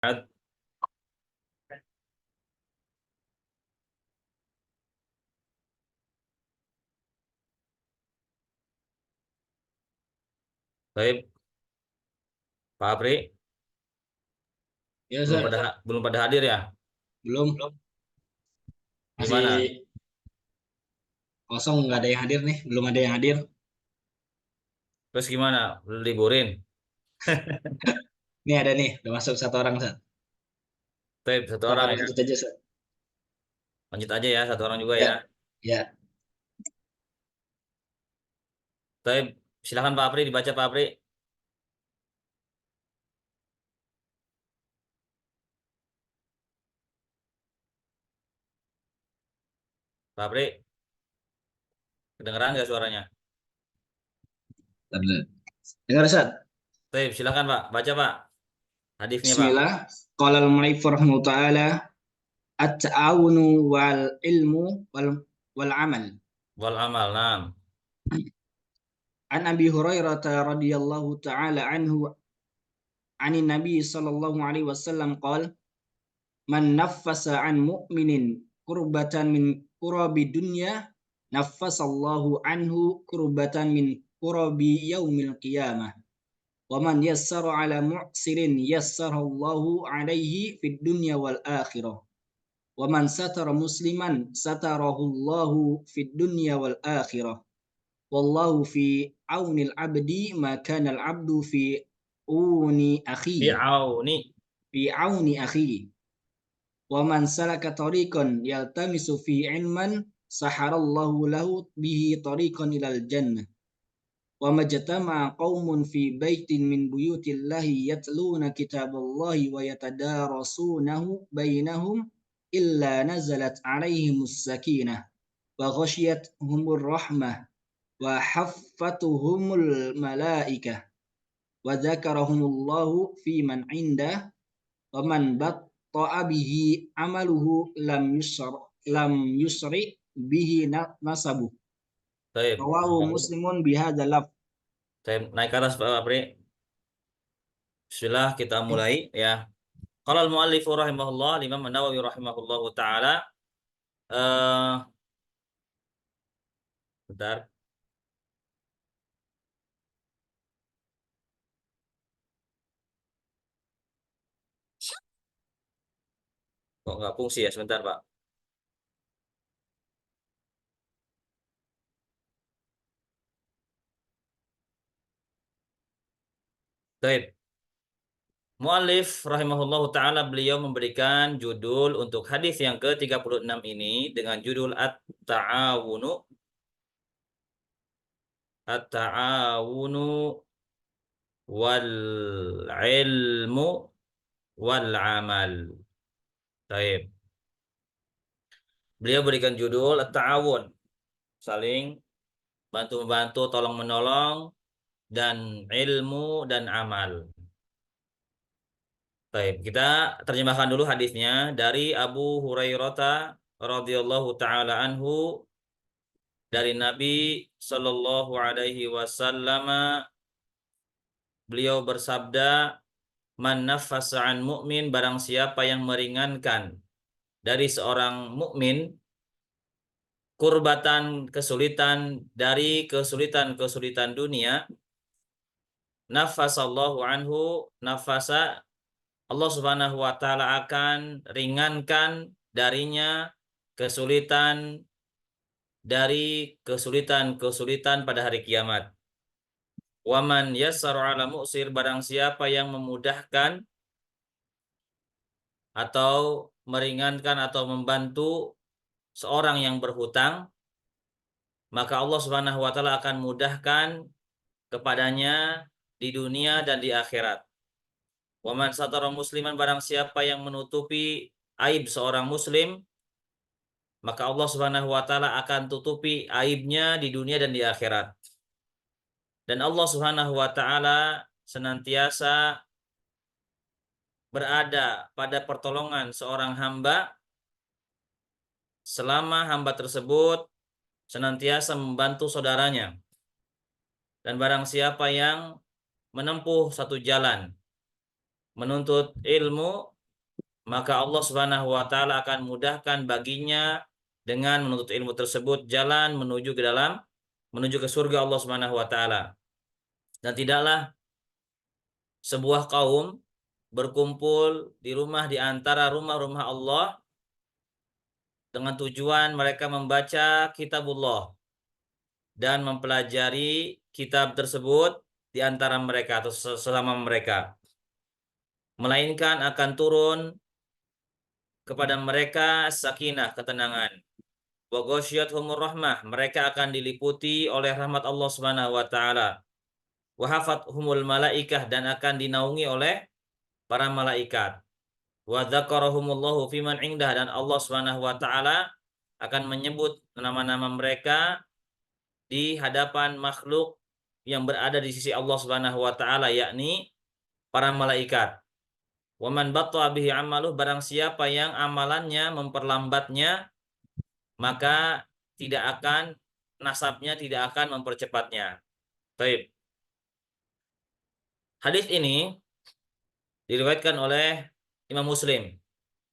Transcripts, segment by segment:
Ad- Baik, Pak Apri, Ya, Ustaz. belum pada hadir ya? Belum. Gimana? Masih kosong, nggak ada yang hadir nih. Belum ada yang hadir. Terus gimana? Belum liburin? Nih ada nih, udah masuk satu orang, Ustaz. Baik, satu Silakan orang ya. lanjut aja, Ustaz. Lanjut aja ya, satu orang juga ya. Ya, ya. Baik, silakan Pak Apri, dibaca Pak Apri. Pak Apri, kedengeran nggak suaranya? Bentar dulu. Dengar, Ustaz. Baik, silakan Pak, baca Pak. Hadisnya Pak. Bismillah. Qala al-mu'allif rahimahullah ta'ala at-ta'awunu wal ilmu wal amal. Wal amal, nam. An Abi Hurairah radhiyallahu ta'ala anhu anin Nabi sallallahu alaihi wasallam qala man naffasa an mu'minin kurbatan min kurabi dunya naffasallahu anhu kurbatan min kurabi yaumil qiyamah wa man yassara ala mu'sirin yassarallahu alaihi fid dunya wal akhirah wa man satara musliman satarahullahu fid dunya wal akhirah wallahu fi aunil abdi ma kana al abdu fi uni akhihi Fi'auni. fi auni akhihi wa man salaka tariqan yaltamisu fi ilman saharallahu lahu bihi tariqan ilal jannah wa majtama'a qaumun fi baitin min buyutillahi yatluna kitaballahi wa yatadarasunahu bainahum illa nazalat alaihimus sakinah wa ghashiyatuhumur rahmah wa haffatuhumul malaikah wa dzakarahumullahu fi man indah wa man batta'a bihi amaluhu lam yusri bihi nasabu Baik, rawahu muslimun bihadzal laf. saya naik ke atas Pak Apri. Bismillah, kita mulai ya. Qala al-mu'allifu rahimahullah, Imam An-Nawawi rahimahullahu taala. Eh, bentar. Kok nggak fungsi ya? Sebentar, Pak. Baik. Mu'allif rahimahullahu taala, beliau memberikan judul untuk hadis yang ke-36 ini dengan judul At-ta'awunu wal ilmu wal amal. Baik. Beliau berikan judul At-ta'awun, saling bantu-membantu, tolong-menolong, dan ilmu dan amal. Baik, kita terjemahkan dulu hadisnya dari Abu Hurairah radhiyallahu taala anhu, dari Nabi Shallallahu alaihi wasallam. Beliau bersabda, man naffasa an mu'min, barang siapa yang meringankan dari seorang mukmin kurbatan, kesulitan dari kesulitan-kesulitan dunia, nafasallahu anhu, nafasa, Allah Subhanahu wa taala akan ringankan darinya kesulitan dari kesulitan-kesulitan pada hari kiamat. Waman yassaru ala mu'sir, barang siapa yang memudahkan atau meringankan atau membantu seorang yang berhutang, maka Allah Subhanahu wa taala akan mudahkan kepadanya di dunia dan di akhirat. Waman satara musliman, barang siapa yang menutupi aib seorang muslim, maka Allah Subhanahu wa taala akan tutupi aibnya di dunia dan di akhirat. Dan Allah Subhanahu wa taala senantiasa berada pada pertolongan seorang hamba selama hamba tersebut senantiasa membantu saudaranya. Dan barang siapa yang menempuh satu jalan menuntut ilmu, maka Allah Subhanahu wa taala akan mudahkan baginya dengan menuntut ilmu tersebut jalan menuju ke surga Allah Subhanahu wa taala. Dan tidaklah sebuah kaum berkumpul di rumah di antara rumah-rumah Allah dengan tujuan mereka membaca kitabullah dan mempelajari kitab tersebut di antara mereka atau selama mereka, melainkan akan turun kepada mereka sakinah, ketenangan. Wa ghasyiyatuhumur rahmah, mereka akan diliputi oleh rahmat Allah Subhanahu wa taala. Wa hafathumul malaikah, dan akan dinaungi oleh para malaikat. Wa dzakarahumullahu fiman indah, dan Allah Subhanahu wa taala akan menyebut nama-nama mereka di hadapan makhluk yang berada di sisi Allah Subhanahu wa taala, yakni para malaikat. Wa man batta bihi amaluh, barang siapa yang amalannya memperlambatnya, maka nasabnya tidak akan mempercepatnya. Baik. Hadis ini diriwayatkan oleh Imam Muslim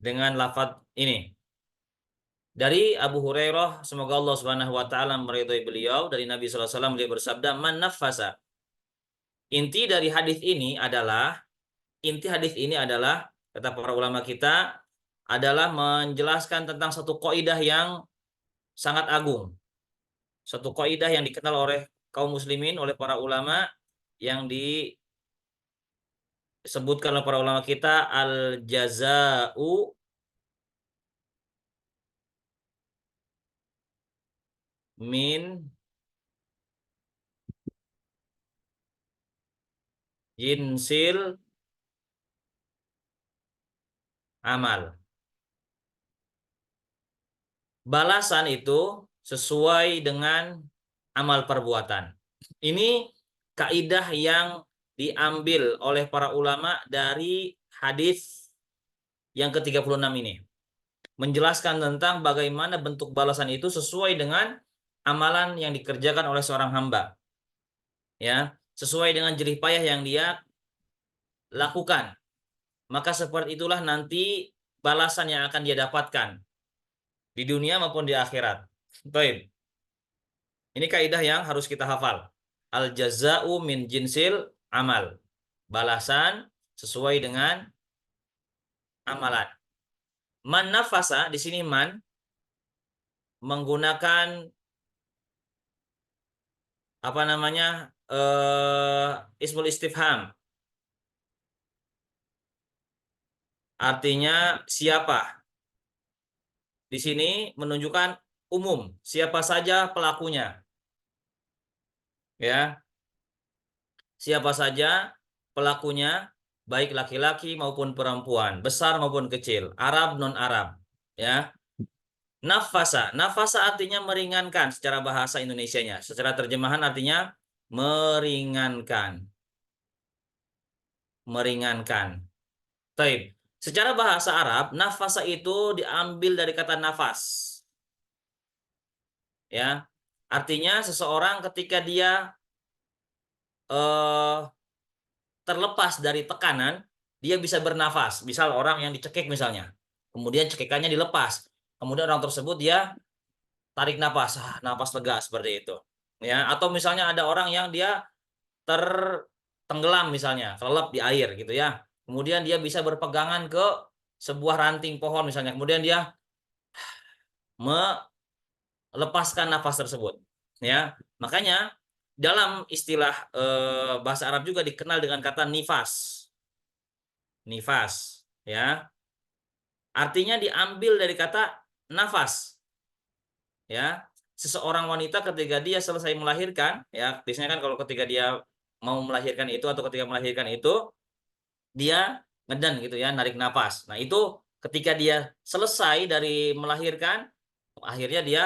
dengan lafaz ini. Dari Abu Hurairah, semoga Allah Subhanahu wa taala meridhai beliau, dari Nabi sallallahu alaihi wasallam, beliau bersabda, "Man naffasa." Inti hadis ini adalah kata para ulama kita adalah menjelaskan tentang satu kaidah yang sangat agung. Satu kaidah yang dikenal oleh kaum muslimin, oleh para ulama, yang disebutkan oleh para ulama kita, al-jaza'u min jinsil amal. Balasan itu sesuai dengan amal perbuatan. Ini kaidah yang diambil oleh para ulama dari hadis yang ke-36 ini. Menjelaskan tentang bagaimana bentuk balasan itu sesuai dengan amalan yang dikerjakan oleh seorang hamba. Ya, sesuai dengan jerih payah yang dia lakukan. Maka seperti itulah nanti balasan yang akan dia dapatkan di dunia maupun di akhirat. Baik. Ini kaidah yang harus kita hafal. Al jaza'u min jinsil amal. Balasan sesuai dengan amalan. Man nafasa, di sini man menggunakan apa namanya? Ismul istifham. Artinya siapa? Di sini menunjukkan umum, siapa saja pelakunya. Ya. Siapa saja pelakunya, baik laki-laki maupun perempuan, besar maupun kecil, Arab non Arab, ya. Nafasa, nafasa artinya meringankan secara bahasa Indonesianya. Secara terjemahan artinya meringankan. Meringankan. Taib. Secara bahasa Arab, nafasa itu diambil dari kata nafas. Ya. Artinya seseorang ketika dia terlepas dari tekanan, dia bisa bernafas. Misal orang yang dicekik misalnya, kemudian cekikannya dilepas, kemudian orang tersebut dia tarik napas, napas lega seperti itu. Ya, atau misalnya ada orang yang dia tertenggelam misalnya, kelelep di air gitu ya. Kemudian dia bisa berpegangan ke sebuah ranting pohon misalnya, kemudian dia melepaskan nafas tersebut. Ya, makanya dalam istilah bahasa Arab juga dikenal dengan kata nifas. Nifas, ya. Artinya diambil dari kata nafas. Ya. Seseorang wanita ketika dia selesai melahirkan, ya, biasanya kan kalau ketika dia mau melahirkan itu atau ketika melahirkan itu dia ngeden gitu ya, narik nafas. Nah, itu ketika dia selesai dari melahirkan, akhirnya dia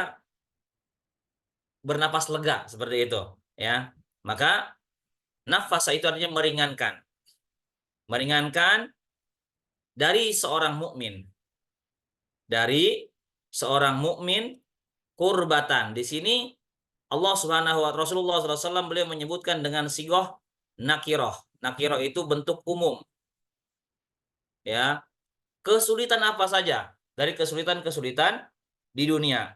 bernapas lega seperti itu, ya. Maka nafasa itu artinya meringankan. Meringankan dari seorang mukmin. Dari seorang mukmin kurbatan. Di sini Allah Subhanahu wa Rasulullah SAW beliau menyebutkan dengan sigoh nakiroh. Nakiroh itu bentuk umum. Ya, kesulitan apa saja dari kesulitan-kesulitan di dunia,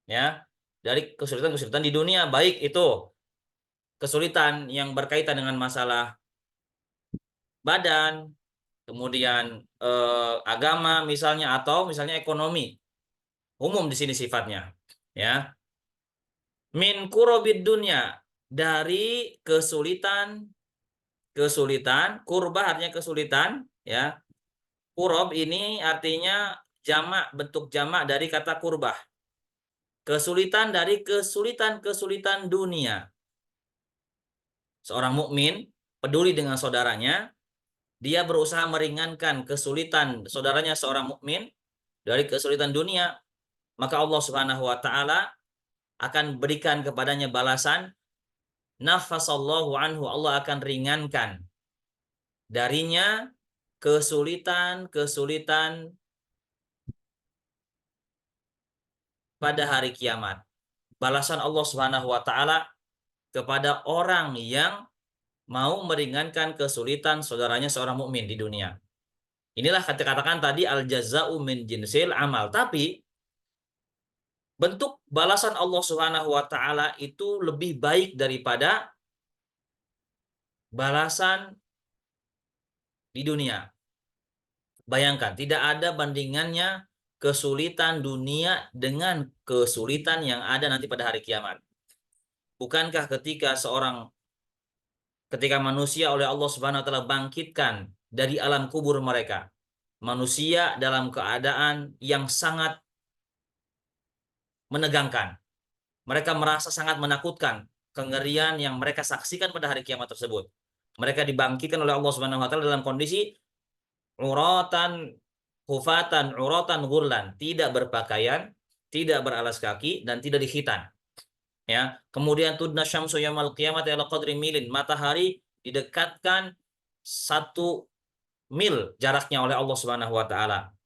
ya. Dari kesulitan-kesulitan di dunia, baik itu kesulitan yang berkaitan dengan masalah badan, kemudian agama misalnya, atau misalnya ekonomi. Umum di sini sifatnya, ya. Min kurobid dunya, dari kesulitan, kurba artinya kesulitan, ya. Kurob ini artinya jamak, bentuk jamak dari kata kurbah. Kesulitan dari kesulitan-kesulitan dunia. Seorang mukmin peduli dengan saudaranya, dia berusaha meringankan kesulitan saudaranya seorang mukmin dari kesulitan dunia, maka Allah Subhanahu wa taala akan berikan kepadanya balasan. Nafasallahu anhu, Allah akan ringankan darinya kesulitan-kesulitan pada hari kiamat. Balasan Allah Subhanahu wa taala kepada orang yang mau meringankan kesulitan saudaranya seorang mukmin di dunia. Inilah kata-katakan tadi al jaza'u min jinsil amal. Tapi bentuk balasan Allah Subhanahu wa taala itu lebih baik daripada balasan di dunia. Bayangkan, tidak ada bandingannya kesulitan dunia dengan kesulitan yang ada nanti pada hari kiamat. Bukankah ketika manusia oleh Allah Subhanahu wa taala bangkitkan dari alam kubur mereka, manusia dalam keadaan yang sangat menegangkan. Mereka merasa sangat menakutkan kengerian yang mereka saksikan pada hari kiamat tersebut. Mereka dibangkitkan oleh Allah Subhanahu wa taala dalam kondisi uratan, hufatan, uratan, ghurlan, tidak berpakaian, tidak beralas kaki, dan tidak dikhitan. Ya, kemudian tudna syamsu yaumil qiyamati ala qadri milin, matahari didekatkan 1 mil jaraknya oleh Allah Subhanahu wa taala.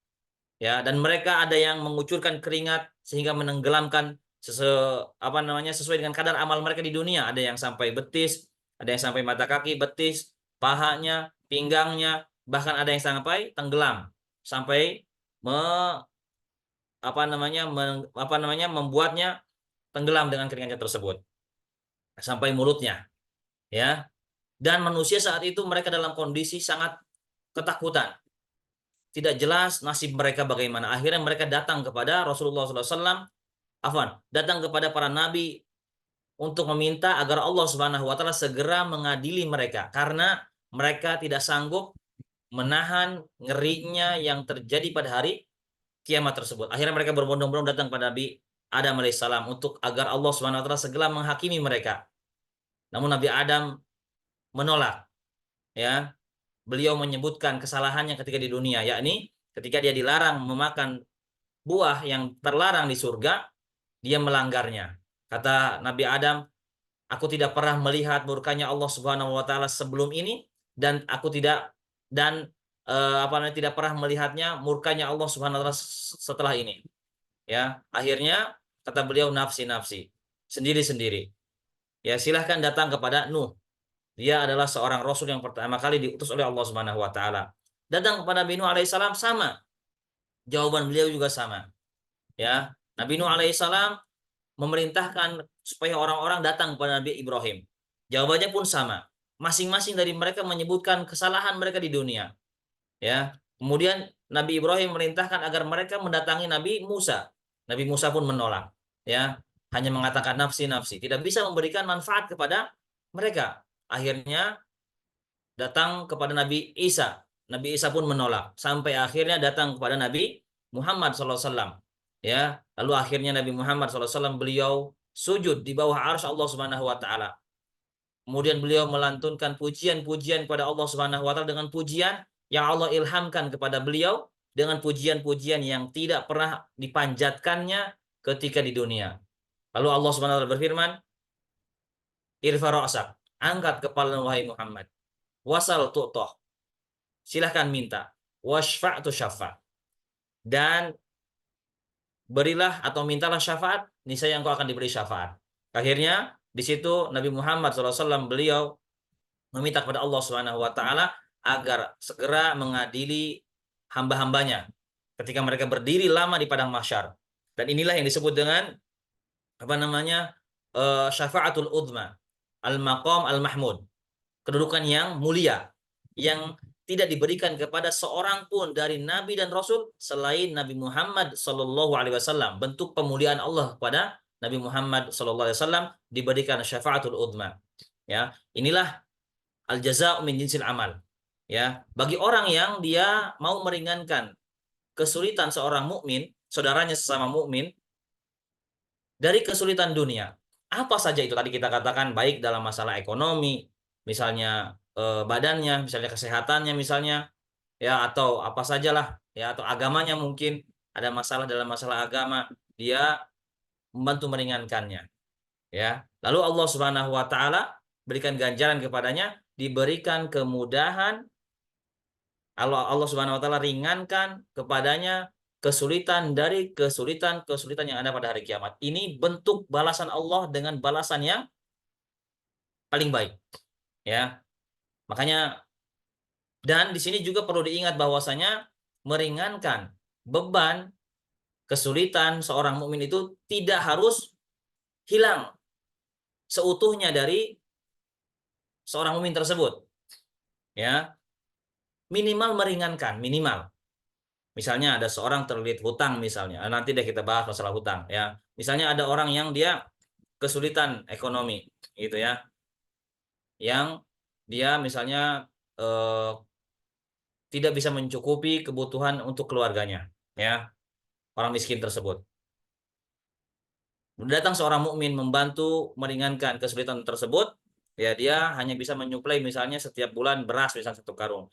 Ya, dan mereka ada yang mengucurkan keringat sehingga menenggelamkan sesuai dengan kadar amal mereka di dunia. Ada yang sampai betis, ada yang sampai mata kaki, betis, pahanya, pinggangnya, bahkan ada yang sampai tenggelam, sampai me, membuatnya tenggelam dengan keringatnya tersebut sampai mulutnya, ya. Dan manusia saat itu mereka dalam kondisi sangat ketakutan, tidak jelas nasib mereka bagaimana. Akhirnya mereka datang kepada Rasulullah SAW, datang kepada para nabi untuk meminta agar Allah Subhanahu wa taala segera mengadili mereka karena mereka tidak sanggup menahan ngerinya yang terjadi pada hari kiamat tersebut. Akhirnya mereka berbondong-bondong datang pada Nabi Adam alaihissalam untuk agar Allah Subhanahu wa taala segera menghakimi mereka. Namun Nabi Adam menolak, ya. Beliau menyebutkan kesalahannya ketika di dunia, yakni ketika dia dilarang memakan buah yang terlarang di surga, dia melanggarnya. Kata Nabi Adam, aku tidak pernah melihat murkanya Allah Subhanahu wa taala sebelum ini, dan aku tidak tidak pernah melihatnya murkanya Allah Subhanahu wa taala setelah ini. Ya, akhirnya kata beliau, nafsi-nafsi, sendiri-sendiri. Ya, silahkan datang kepada Nuh. Dia adalah seorang rasul yang pertama kali diutus oleh Allah Subhanahu wa taala. Datang kepada Nabi Nuh alaihissalam, sama. Jawaban beliau juga sama. Ya, Nabi Nuh alaihissalam memerintahkan supaya orang-orang datang kepada Nabi Ibrahim. Jawabannya pun sama. Masing-masing dari mereka menyebutkan kesalahan mereka di dunia. Ya. Kemudian Nabi Ibrahim memerintahkan agar mereka mendatangi Nabi Musa. Nabi Musa pun menolak. Ya, hanya mengatakan nafsi-nafsi, tidak bisa memberikan manfaat kepada mereka. Akhirnya datang kepada Nabi Isa. Nabi Isa pun menolak. Sampai akhirnya datang kepada Nabi Muhammad SAW. Ya, lalu akhirnya Nabi Muhammad SAW beliau sujud di bawah arsy Allah Subhanahu wa taala. Kemudian beliau melantunkan pujian-pujian kepada Allah Subhanahu wa taala dengan pujian yang Allah ilhamkan kepada beliau, dengan pujian-pujian yang tidak pernah dipanjatkannya ketika di dunia. Lalu Allah Subhanahu wa taala berfirman, "Irfa ra'sak", angkat kepala wahai Muhammad. "Wasal tu'tah", silahkan minta. "Washfa'tu syafa'", dan berilah atau mintalah syafaat, niscaya engkau akan diberi syafaat. Akhirnya di situ Nabi Muhammad SAW beliau meminta kepada Allah Subhanahu wa taala agar segera mengadili hamba-hambanya ketika mereka berdiri lama di padang mahsyar. Dan inilah yang disebut dengan apa namanya? Syafa'atul udma, al-maqam al-mahmud, kedudukan yang mulia yang tidak diberikan kepada seorang pun dari nabi dan rasul selain Nabi Muhammad sallallahu alaihi wasallam. Bentuk pemuliaan Allah kepada Nabi Muhammad sallallahu alaihi wasallam diberikan syafaatul udma. Ya, inilah al jazaa'u min jinsil amal. Ya, bagi orang yang dia mau meringankan kesulitan seorang mukmin, saudaranya sesama mukmin dari kesulitan dunia. Apa saja itu tadi kita katakan, baik dalam masalah ekonomi, misalnya badannya, misalnya kesehatannya misalnya, ya, atau apa sajalah, ya, atau agamanya mungkin ada masalah dalam masalah agama, dia membantu meringankannya, ya. Lalu Allah Subhanahu wa taala berikan ganjaran kepadanya, diberikan kemudahan. Allah Subhanahu wa taala ringankan kepadanya kesulitan dari kesulitan-kesulitan yang ada pada hari kiamat. Ini bentuk balasan Allah dengan balasan yang paling baik, ya. Makanya, dan di sini juga perlu diingat bahwasanya meringankan beban kesulitan seorang mukmin itu tidak harus hilang seutuhnya dari seorang mukmin tersebut, ya. Minimal meringankan, minimal. Misalnya ada seorang terlilit hutang misalnya. Nanti deh kita bahas masalah hutang, ya. Misalnya ada orang yang dia kesulitan ekonomi gitu ya. Yang dia misalnya eh, tidak bisa mencukupi kebutuhan untuk keluarganya, ya. Orang miskin tersebut. Datang seorang mukmin membantu meringankan kesulitan tersebut, ya, dia hanya bisa menyuplai misalnya setiap bulan beras misalnya 1 karung.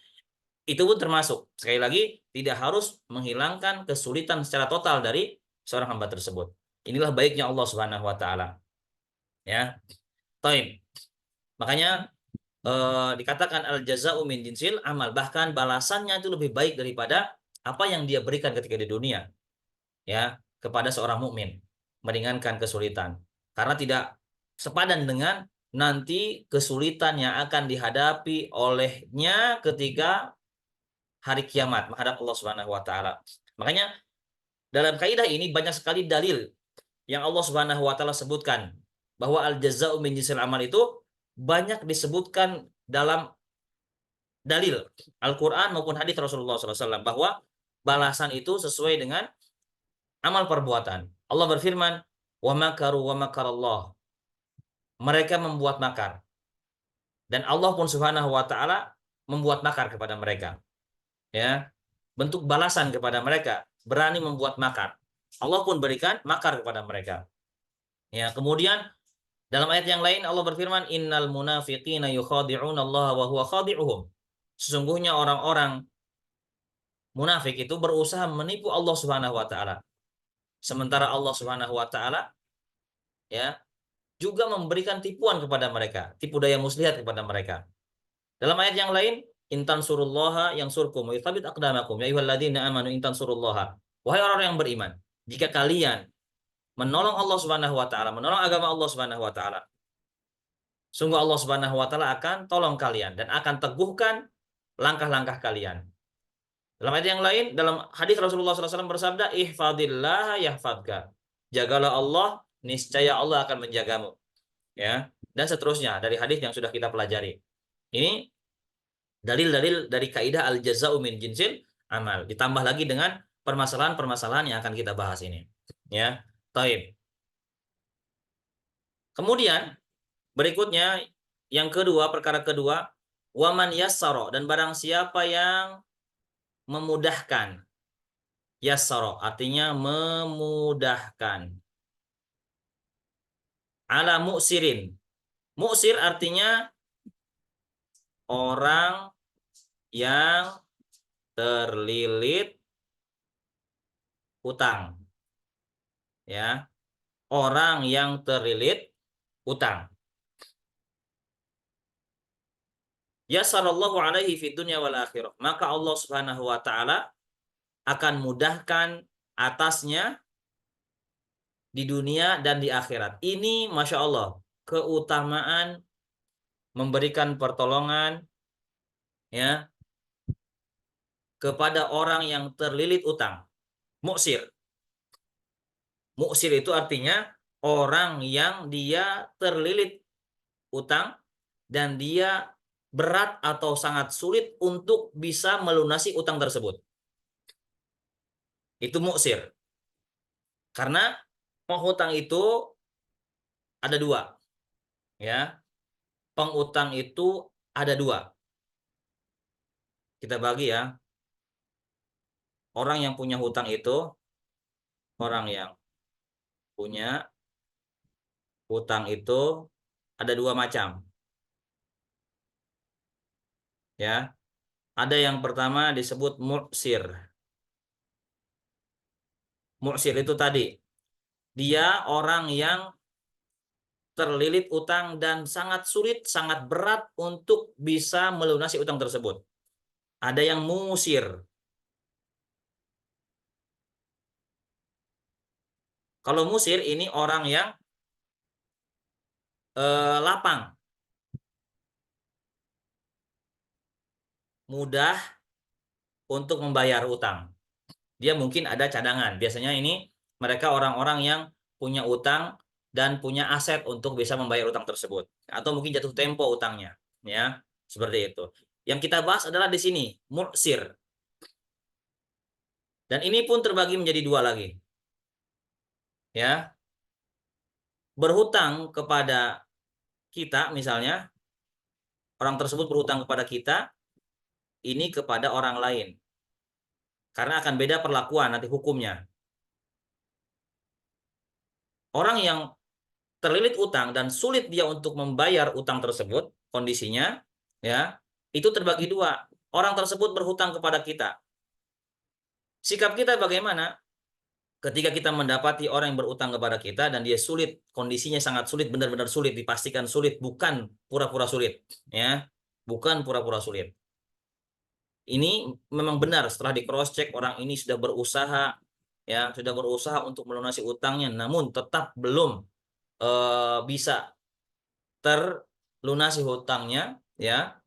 Itu pun termasuk, sekali lagi, tidak harus menghilangkan kesulitan secara total dari seorang hamba tersebut. Inilah baiknya Allah Subhanahu wa taala, ya. Taib. Makanya dikatakan al jazaa'u min jinsil amal, bahkan balasannya itu lebih baik daripada apa yang dia berikan ketika di dunia, ya, kepada seorang mukmin, meringankan kesulitan. Karena tidak sepadan dengan nanti kesulitan yang akan dihadapi olehnya ketika hari kiamat menghadap Allah Subhanahu wa taala. Makanya dalam kaidah ini banyak sekali dalil yang Allah Subhanahu wa taala sebutkan bahwa al jazaa'u min jinsil amal itu banyak disebutkan dalam dalil Al-Qur'an maupun hadis Rasulullah SAW bahwa balasan itu sesuai dengan amal perbuatan. Allah berfirman, "Wa makaru wa makarallah." Mereka membuat makar dan Allah pun Subhanahu wa taala membuat makar kepada mereka. Ya, bentuk balasan kepada mereka, berani membuat makar. Allah pun berikan makar kepada mereka. Ya, kemudian dalam ayat yang lain Allah berfirman, "Innal munafiqina yukhadi'una Allah wa huwa khadi'uhum." Sesungguhnya orang-orang munafik itu berusaha menipu Allah Subhanahu wa taala. Sementara Allah Subhanahu wa taala, ya, juga memberikan tipuan kepada mereka, tipu daya muslihat kepada mereka. Dalam ayat yang lain, "Intan surullaha yang surkum wa yuthabit aqdamakum ya ayyuhalladzina amanu intan surullaha." Wahai orang yang beriman, jika kalian menolong Allah Subhanahu wa taala, menolong agama Allah Subhanahu wa taala, sungguh Allah Subhanahu wa taala akan tolong kalian dan akan teguhkan langkah-langkah kalian. Dalam ayat yang lain, dalam hadis Rasulullah SAW bersabda, "Ihfadillah yahfadka." Jagalah Allah, niscaya Allah akan menjagamu. Ya, dan seterusnya dari hadis yang sudah kita pelajari. Ini dalil-dalil dari kaidah al jazaa'u min jinsil amal. Ditambah lagi dengan permasalahan-permasalahan yang akan kita bahas ini. Ya, taib. Kemudian berikutnya yang kedua, perkara kedua, waman yassara, dan barang siapa yang memudahkan. Yassara artinya memudahkan. Ala mu'sirin. Mu'sir artinya orang yang terlilit utang. Ya, orang yang terlilit utang. Yassarallahu alaihi fid dunya wal akhirah. Maka Allah Subhanahu wa taala akan mudahkan atasnya di dunia dan di akhirat. Ini Masya Allah, keutamaan memberikan pertolongan, ya, kepada orang yang terlilit utang. Mu'sir. Mu'sir itu artinya orang yang dia terlilit utang dan dia berat atau sangat sulit untuk bisa melunasi utang tersebut. Itu mu'sir. Karena penghutang itu ada dua, ya. Pengutang itu ada dua. Kita bagi ya. Orang yang punya hutang itu orang yang punya hutang itu ada dua macam, ya. Ada yang pertama disebut mu'sir. Mu'sir itu tadi dia orang yang terlilit utang dan sangat sulit, sangat berat untuk bisa melunasi utang tersebut. Ada yang musir. Kalau musir ini orang yang lapang, mudah untuk membayar utang. Dia mungkin ada cadangan. Biasanya ini mereka orang-orang yang punya utang dan punya aset untuk bisa membayar utang tersebut. Atau mungkin jatuh tempo utangnya, ya. Seperti itu. Yang kita bahas adalah di sini, mu'sir. Dan ini pun terbagi menjadi dua lagi. Ya. Berhutang kepada kita misalnya, orang tersebut berhutang kepada kita, ini kepada orang lain. Karena akan beda perlakuan nanti hukumnya. Orang yang terlilit utang dan sulit dia untuk membayar utang tersebut, kondisinya, ya, itu terbagi dua. Orang tersebut berhutang kepada kita. Sikap kita bagaimana? Ketika kita mendapati orang yang berutang kepada kita dan dia sulit, kondisinya sangat sulit, benar-benar sulit, dipastikan sulit, bukan pura-pura sulit, ya, bukan pura-pura sulit. Ini memang benar setelah di cross check orang ini sudah berusaha, ya, sudah berusaha untuk melunasi utangnya, namun tetap belum bisa terlunasi hutangnya, ya.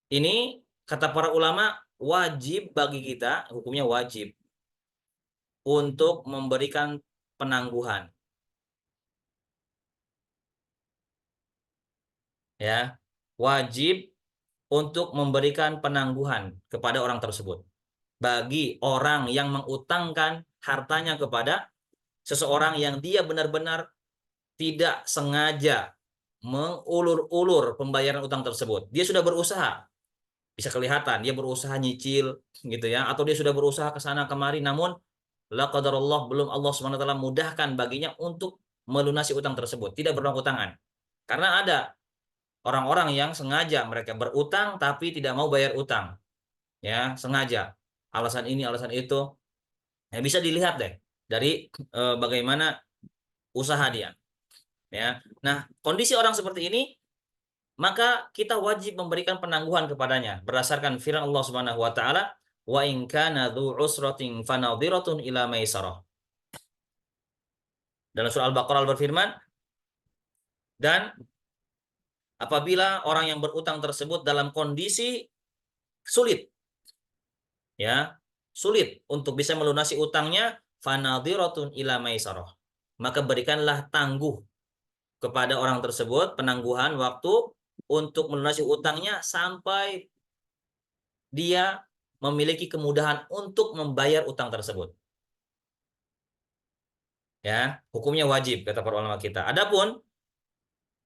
Ini kata para ulama wajib bagi kita, hukumnya wajib untuk memberikan penangguhan, ya. Wajib untuk memberikan penangguhan kepada orang tersebut. Bagi orang yang mengutangkan hartanya kepada seseorang yang dia benar-benar tidak sengaja mengulur-ulur pembayaran utang tersebut. Dia sudah berusaha, bisa kelihatan dia berusaha nyicil gitu ya, atau dia sudah berusaha ke sana kemari, namun la qadarullah belum Allah Subhanahu wa taala mudahkan baginya untuk melunasi utang tersebut, tidak bertanggung tangan. Karena ada orang-orang yang sengaja mereka berutang tapi tidak mau bayar utang, ya, sengaja. Alasan ini, alasan itu. Ya, bisa dilihat deh dari bagaimana usaha dia, ya. Nah, kondisi orang seperti ini maka kita wajib memberikan penangguhan kepadanya berdasarkan firman Allah Subhanahu wa taala, wa in kana dzu usratin fanadhiratun ila maisarah. Dalam surah Al-Baqarah berfirman, dan apabila orang yang berutang tersebut dalam kondisi sulit, ya, sulit untuk bisa melunasi utangnya, fanadhiratun ila maisarah. Maka berikanlah tangguh kepada orang tersebut, penangguhan waktu untuk melunasi utangnya sampai dia memiliki kemudahan untuk membayar utang tersebut. Ya, hukumnya wajib kata para ulama kita. Adapun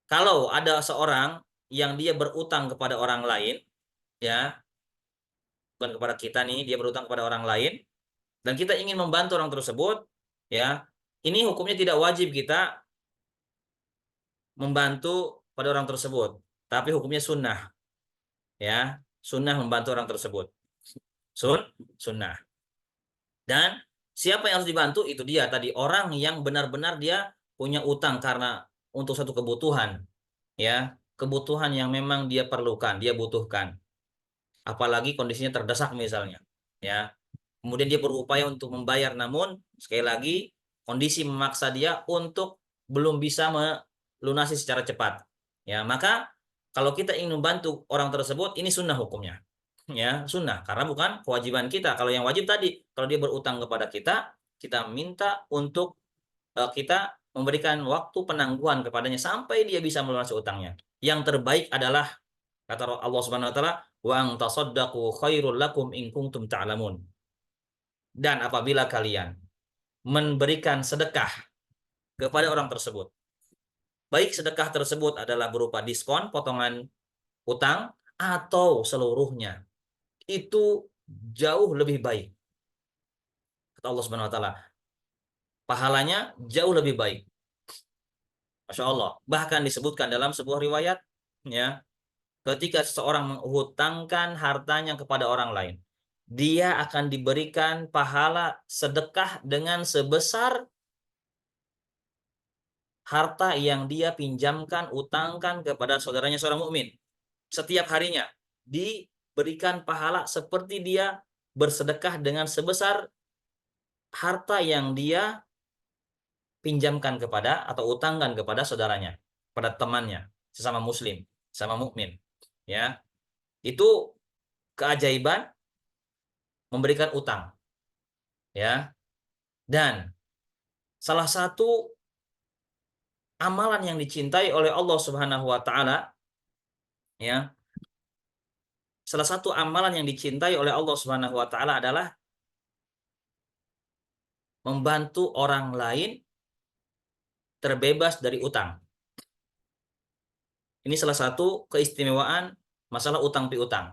kalau ada seorang yang dia berutang kepada orang lain, ya, bukan kepada kita nih, dia berutang kepada orang lain dan kita ingin membantu orang tersebut, ya, ini hukumnya tidak wajib kita membantu pada orang tersebut, tapi hukumnya sunnah, ya, sunnah membantu orang tersebut, sunnah. Dan siapa yang harus dibantu? Itu dia tadi, orang yang benar-benar dia punya utang karena untuk satu kebutuhan, ya, kebutuhan yang memang dia perlukan, dia butuhkan. Apalagi kondisinya terdesak misalnya, ya. Kemudian dia berupaya untuk membayar, namun sekali lagi kondisi memaksa dia untuk belum bisa melunasi secara cepat. Ya, maka kalau kita ingin membantu orang tersebut, ini sunnah hukumnya. ya sunnah karena bukan kewajiban kita. Kalau yang wajib tadi, kalau dia berutang kepada kita, kita minta untuk kita memberikan waktu penangguhan kepadanya sampai dia bisa melunasi utangnya. Yang terbaik adalah kata Allah Subhanahu wa taala, wa ang tasaddaqu khairul lakum in kuntum ta'lamun. Dan apabila kalian memberikan sedekah kepada orang tersebut, baik sedekah tersebut adalah berupa diskon, potongan utang atau seluruhnya, itu jauh lebih baik. Kata Allah Subhanahu wa taala, pahalanya jauh lebih baik. Masya Allah. Bahkan disebutkan dalam sebuah riwayat, ya, ketika seseorang menghutangkan hartanya kepada orang lain, dia akan diberikan pahala sedekah dengan sebesar harta yang dia pinjamkan, utangkan kepada saudaranya seorang mukmin. Setiap harinya diberikan pahala seperti dia bersedekah dengan sebesar harta yang dia pinjamkan kepada atau utangkan kepada saudaranya, pada temannya, sesama muslim, sama mukmin. Ya, itu keajaiban memberikan utang, ya. Dan salah satu amalan yang dicintai oleh Allah Subhanahu wa taala, ya. Salah satu amalan yang dicintai oleh Allah Subhanahu wa taala adalah membantu orang lain terbebas dari utang. Ini salah satu keistimewaan masalah utang piutang.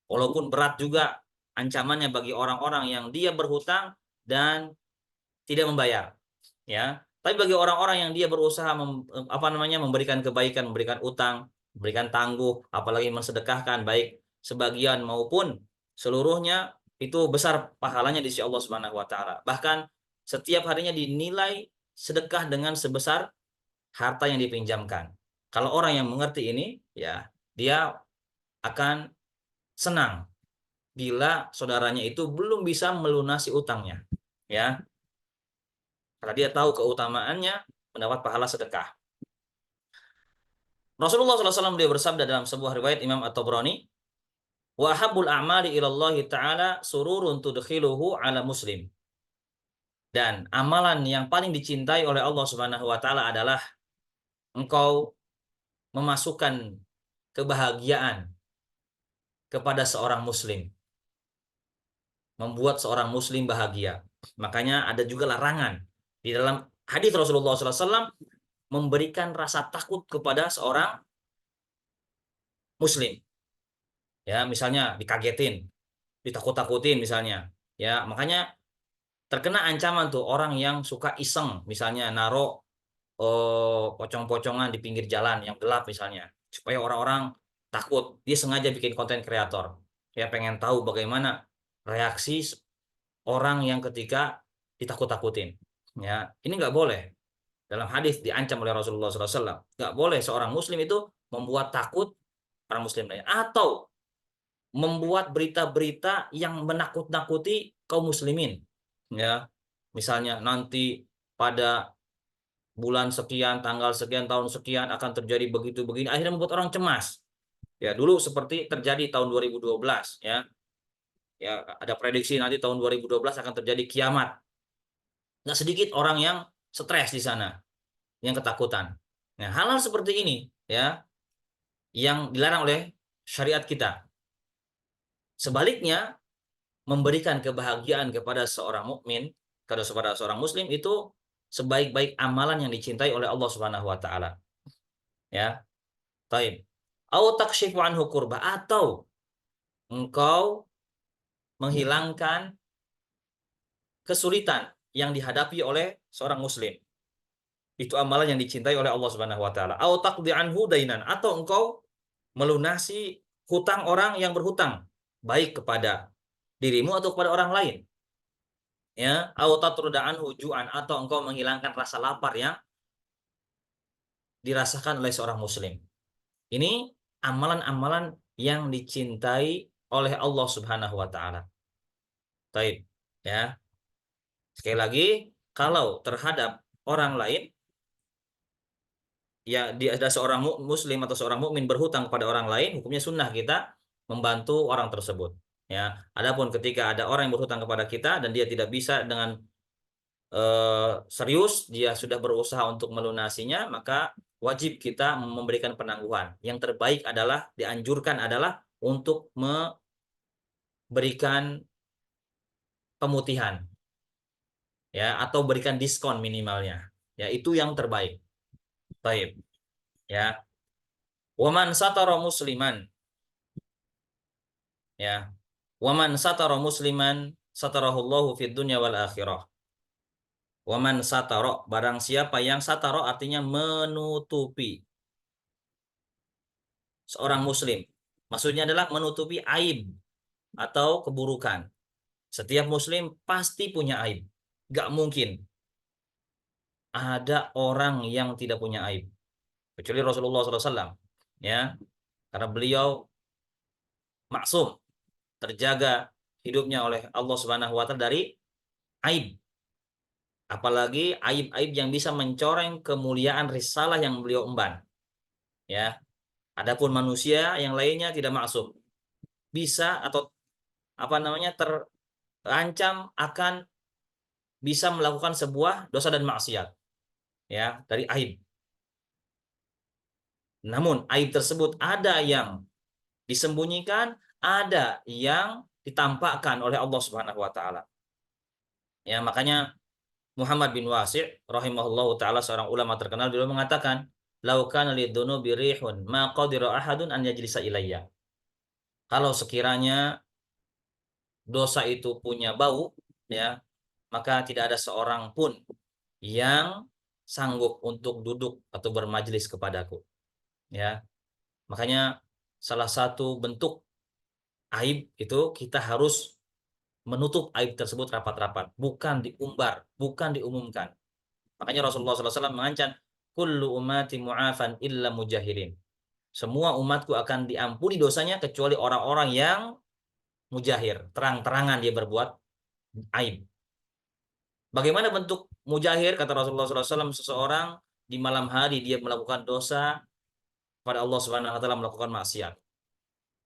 Walaupun berat juga ancamannya bagi orang-orang yang dia berhutang dan tidak membayar, ya. Tapi bagi orang-orang yang dia berusaha memberikan kebaikan, memberikan utang, memberikan tangguh, apalagi mensedekahkan baik sebagian maupun seluruhnya, itu besar pahalanya di sisi Allah Subhanahu wa taala. Bahkan setiap harinya dinilai sedekah dengan sebesar harta yang dipinjamkan. Kalau orang yang mengerti ini, ya, dia akan senang bila saudaranya itu belum bisa melunasi utangnya, ya. Karena dia tahu keutamaannya mendapat pahala sedekah. Rasulullah SAW dia bersabda dalam sebuah riwayat Imam At-Tabrani, wa habbul a'mali ilallahi ta'ala sururun tudkhiluhu ala muslim. Dan amalan yang paling dicintai oleh Allah Subhanahu wa taala adalah engkau memasukkan kebahagiaan kepada seorang muslim, membuat seorang muslim bahagia. Makanya ada juga larangan di dalam hadis Rasulullah SAW memberikan rasa takut kepada seorang muslim. Ya, misalnya dikagetin, ditakut-takutin misalnya. Ya, makanya terkena ancaman tuh orang yang suka iseng, misalnya naruh pocong-pocongan di pinggir jalan yang gelap misalnya, supaya orang-orang takut. Dia sengaja bikin konten kreator. Ya, pengen tahu bagaimana reaksi orang yang ketika ditakut-takutin. Ya, ini nggak boleh. Dalam hadis diancam oleh Rasulullah SAW. Nggak boleh seorang muslim itu membuat takut orang muslim lain. Atau membuat berita-berita yang menakut-nakuti kaum muslimin. Ya, misalnya nanti pada bulan sekian, tanggal sekian, tahun sekian akan terjadi begitu begini. Akhirnya membuat orang cemas. Ya, dulu seperti terjadi tahun 2012, ya. Ya, ada prediksi nanti tahun 2012 akan terjadi kiamat. Nggak sedikit orang yang stres di sana, yang ketakutan. Nah, hal-hal seperti ini, ya, yang dilarang oleh syariat kita. Sebaliknya, memberikan kebahagiaan kepada seorang mukmin, kepada seorang muslim itu sebaik-baik amalan yang dicintai oleh Allah Subhanahu wa taala. Ya. Taib. Au takshifu anhu kurba, atau engkau menghilangkan kesulitan yang dihadapi oleh seorang muslim. Itu amalan yang dicintai oleh Allah Subhanahu wa taala. Au taqdi anhu dainan, atau engkau melunasi hutang orang yang berhutang, baik kepada dirimu atau kepada orang lain. Ya, au tatruda anhu ju'an, atau engkau menghilangkan rasa lapar yang dirasakan oleh seorang muslim. Ini amalan-amalan yang dicintai oleh Allah Subhanahu wa taala. Baik, ya. Sekali lagi, kalau terhadap orang lain, ya, dia ada seorang muslim atau seorang mukmin berhutang kepada orang lain, hukumnya sunnah kita membantu orang tersebut. Ya, adapun ketika ada orang yang berhutang kepada kita dan dia tidak bisa dengan serius, dia sudah berusaha untuk melunasinya, maka wajib kita memberikan penangguhan. Yang terbaik adalah, dianjurkan adalah untuk memberikan pemutihan, ya, atau berikan diskon minimalnya. Ya, itu yang terbaik. Baik, ya. Waman satara musliman, ya. Waman satara musliman satarahullahu fid dunya wal akhirah. Waman satara, barang siapa yang satara artinya menutupi seorang muslim. Maksudnya adalah menutupi aib atau keburukan. Setiap muslim pasti punya aib. Gak mungkin ada orang yang tidak punya aib. Kecuali Rasulullah SAW. Ya, karena beliau maksum, terjaga hidupnya oleh Allah Subhanahu wa taala dari aib. Apalagi aib-aib yang bisa mencoreng kemuliaan risalah yang beliau emban. Ya, adapun manusia yang lainnya tidak maksum. Bisa atau apa namanya terancam akan bisa melakukan sebuah dosa dan maksiat, ya, dari aib. Namun aib tersebut ada yang disembunyikan, ada yang ditampakkan oleh Allah Subhanahu wa taala. Ya, makanya Muhammad bin Wasi' rahimahullahu taala, seorang ulama terkenal, beliau mengatakan, "Lau kana lidzunubi rihun ma qadira ahadun an yajlisa ilayya." Kalau sekiranya dosa itu punya bau, ya, maka tidak ada seorang pun yang sanggup untuk duduk atau bermajelis kepadaku, ya. Makanya salah satu bentuk aib itu kita harus menutup aib tersebut rapat-rapat, bukan diumbar, bukan diumumkan. Makanya Rasulullah SAW mengancam, kullu ummati mu'afan illa mujahirin. Semua umatku akan diampuni dosanya kecuali orang-orang yang mujahir, terang-terangan dia berbuat aib. Bagaimana bentuk mujahir? Kata Rasulullah SAW, seseorang di malam hari dia melakukan dosa pada Allah Subhanahu wa taala, melakukan maksiat.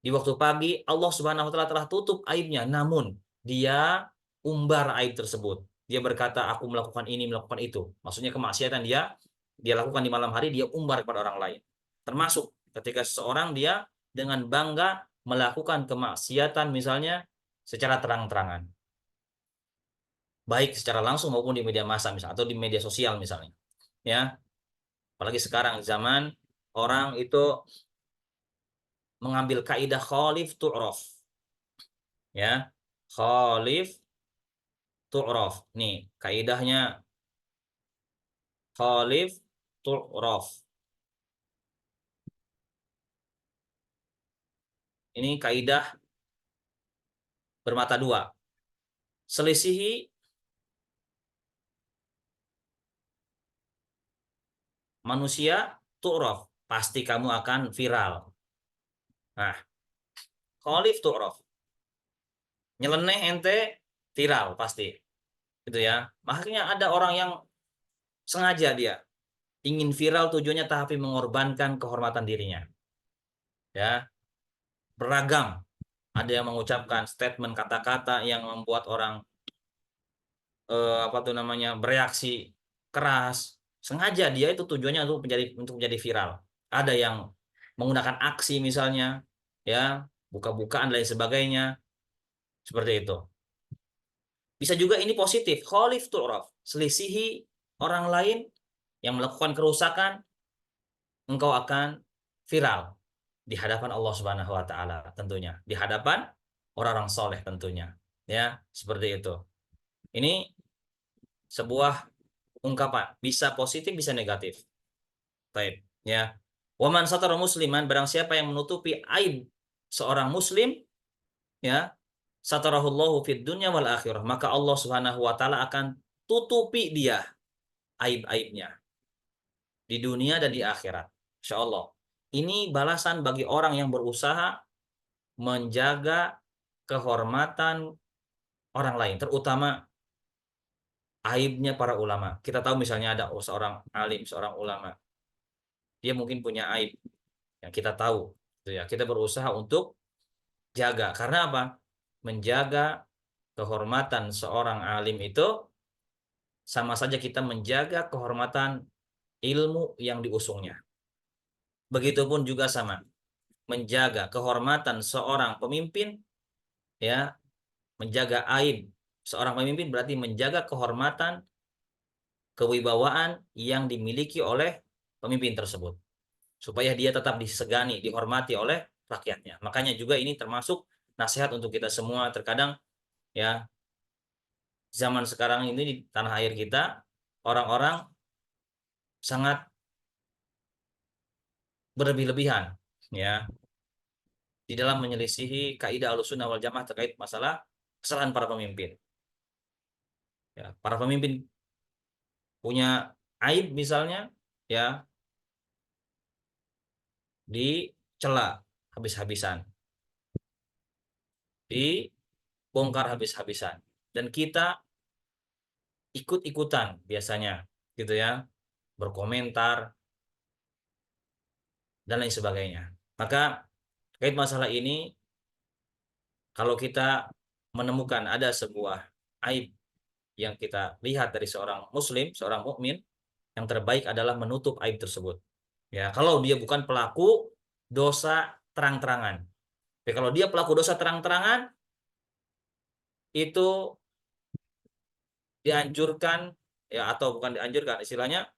Di waktu pagi Allah Subhanahu wa taala telah tutup aibnya, namun dia umbar aib tersebut. Dia berkata, aku melakukan ini, melakukan itu. Maksudnya kemaksiatan dia lakukan di malam hari, dia umbar kepada orang lain. Termasuk ketika seseorang dia dengan bangga melakukan kemaksiatan misalnya secara terang-terangan, baik secara langsung maupun di media massa misalnya, atau di media sosial misalnya. Ya, apalagi sekarang zaman orang itu mengambil kaidah khalif tu'raf. Ya, khalif tu'raf. Nih, kaidahnya khalif tu'raf. Ini kaidah bermata dua. Selisihi manusia tu'raf, pasti kamu akan viral. Nah, khalif tu'raf. Nyeleneh ente viral pasti. Gitu ya. Makanya ada orang yang sengaja dia ingin viral, tujuannya tapi mengorbankan kehormatan dirinya. Ya, beragam. Ada yang mengucapkan statement kata-kata yang membuat orang apa tuh namanya, bereaksi keras. Sengaja dia itu tujuannya untuk menjadi viral. Ada yang menggunakan aksi misalnya, ya, buka-bukaan dan lain sebagainya, seperti itu. Bisa juga ini positif, khalif tu'raf, selisihi orang lain yang melakukan kerusakan, engkau akan viral di hadapan Allah Subhanahu wa taala, tentunya di hadapan orang-orang soleh tentunya, ya, seperti itu. Ini sebuah ungkapan, bisa positif bisa negatif. Baik, ya. Waman satara musliman, barang siapa yang menutupi aib seorang muslim, ya, satarahullahu fid dunya wal akhirah, maka Allah Subhanahu wa taala akan tutupi dia aib-aibnya di dunia dan di akhirat. Insyaallah. Ini balasan bagi orang yang berusaha menjaga kehormatan orang lain, terutama aibnya para ulama. Kita tahu misalnya ada seorang alim, seorang ulama, dia mungkin punya aib yang kita tahu, gitu ya. Kita berusaha untuk jaga. Karena apa? Menjaga kehormatan seorang alim itu sama saja kita menjaga kehormatan ilmu yang diusungnya. Begitupun juga sama, menjaga kehormatan seorang pemimpin, ya, menjaga aib seorang pemimpin berarti menjaga kehormatan, kewibawaan yang dimiliki oleh pemimpin tersebut, supaya dia tetap disegani, dihormati oleh rakyatnya. Makanya juga ini termasuk nasihat untuk kita semua. Terkadang, ya, zaman sekarang ini di tanah air kita, orang-orang sangat berlebih-lebihan, ya, di dalam menyelisihi kaidah Ahlussunnah wal Jamaah terkait masalah kesalahan para pemimpin. Ya, para pemimpin punya aib misalnya, ya, dicela habis-habisan, dibongkar habis-habisan, dan kita ikut-ikutan biasanya, gitu ya, berkomentar dan lain sebagainya. Maka terkait masalah ini, kalau kita menemukan ada sebuah aib yang kita lihat dari seorang muslim, seorang mukmin, yang terbaik adalah menutup aib tersebut. Ya, kalau dia bukan pelaku dosa terang-terangan. Tapi kalau dia pelaku dosa terang-terangan, itu dianjurkan, ya, atau bukan dianjurkan, istilahnya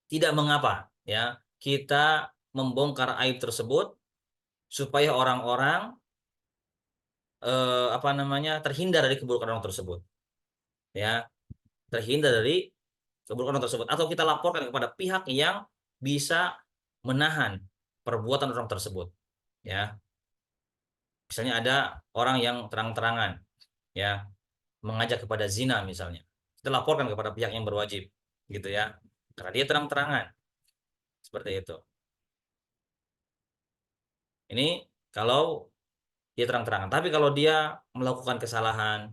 tidak mengapa, ya, kita membongkar aib tersebut supaya orang-orang apa namanya, terhindar dari keburukan orang tersebut, ya, terhindar dari keburukan orang tersebut, atau kita laporkan kepada pihak yang bisa menahan perbuatan orang tersebut, ya. Misalnya ada orang yang terang-terangan, ya, mengajak kepada zina misalnya, kita laporkan kepada pihak yang berwajib, gitu ya, karena dia terang-terangan seperti itu. Ini kalau dia terang-terangan. Tapi kalau dia melakukan kesalahan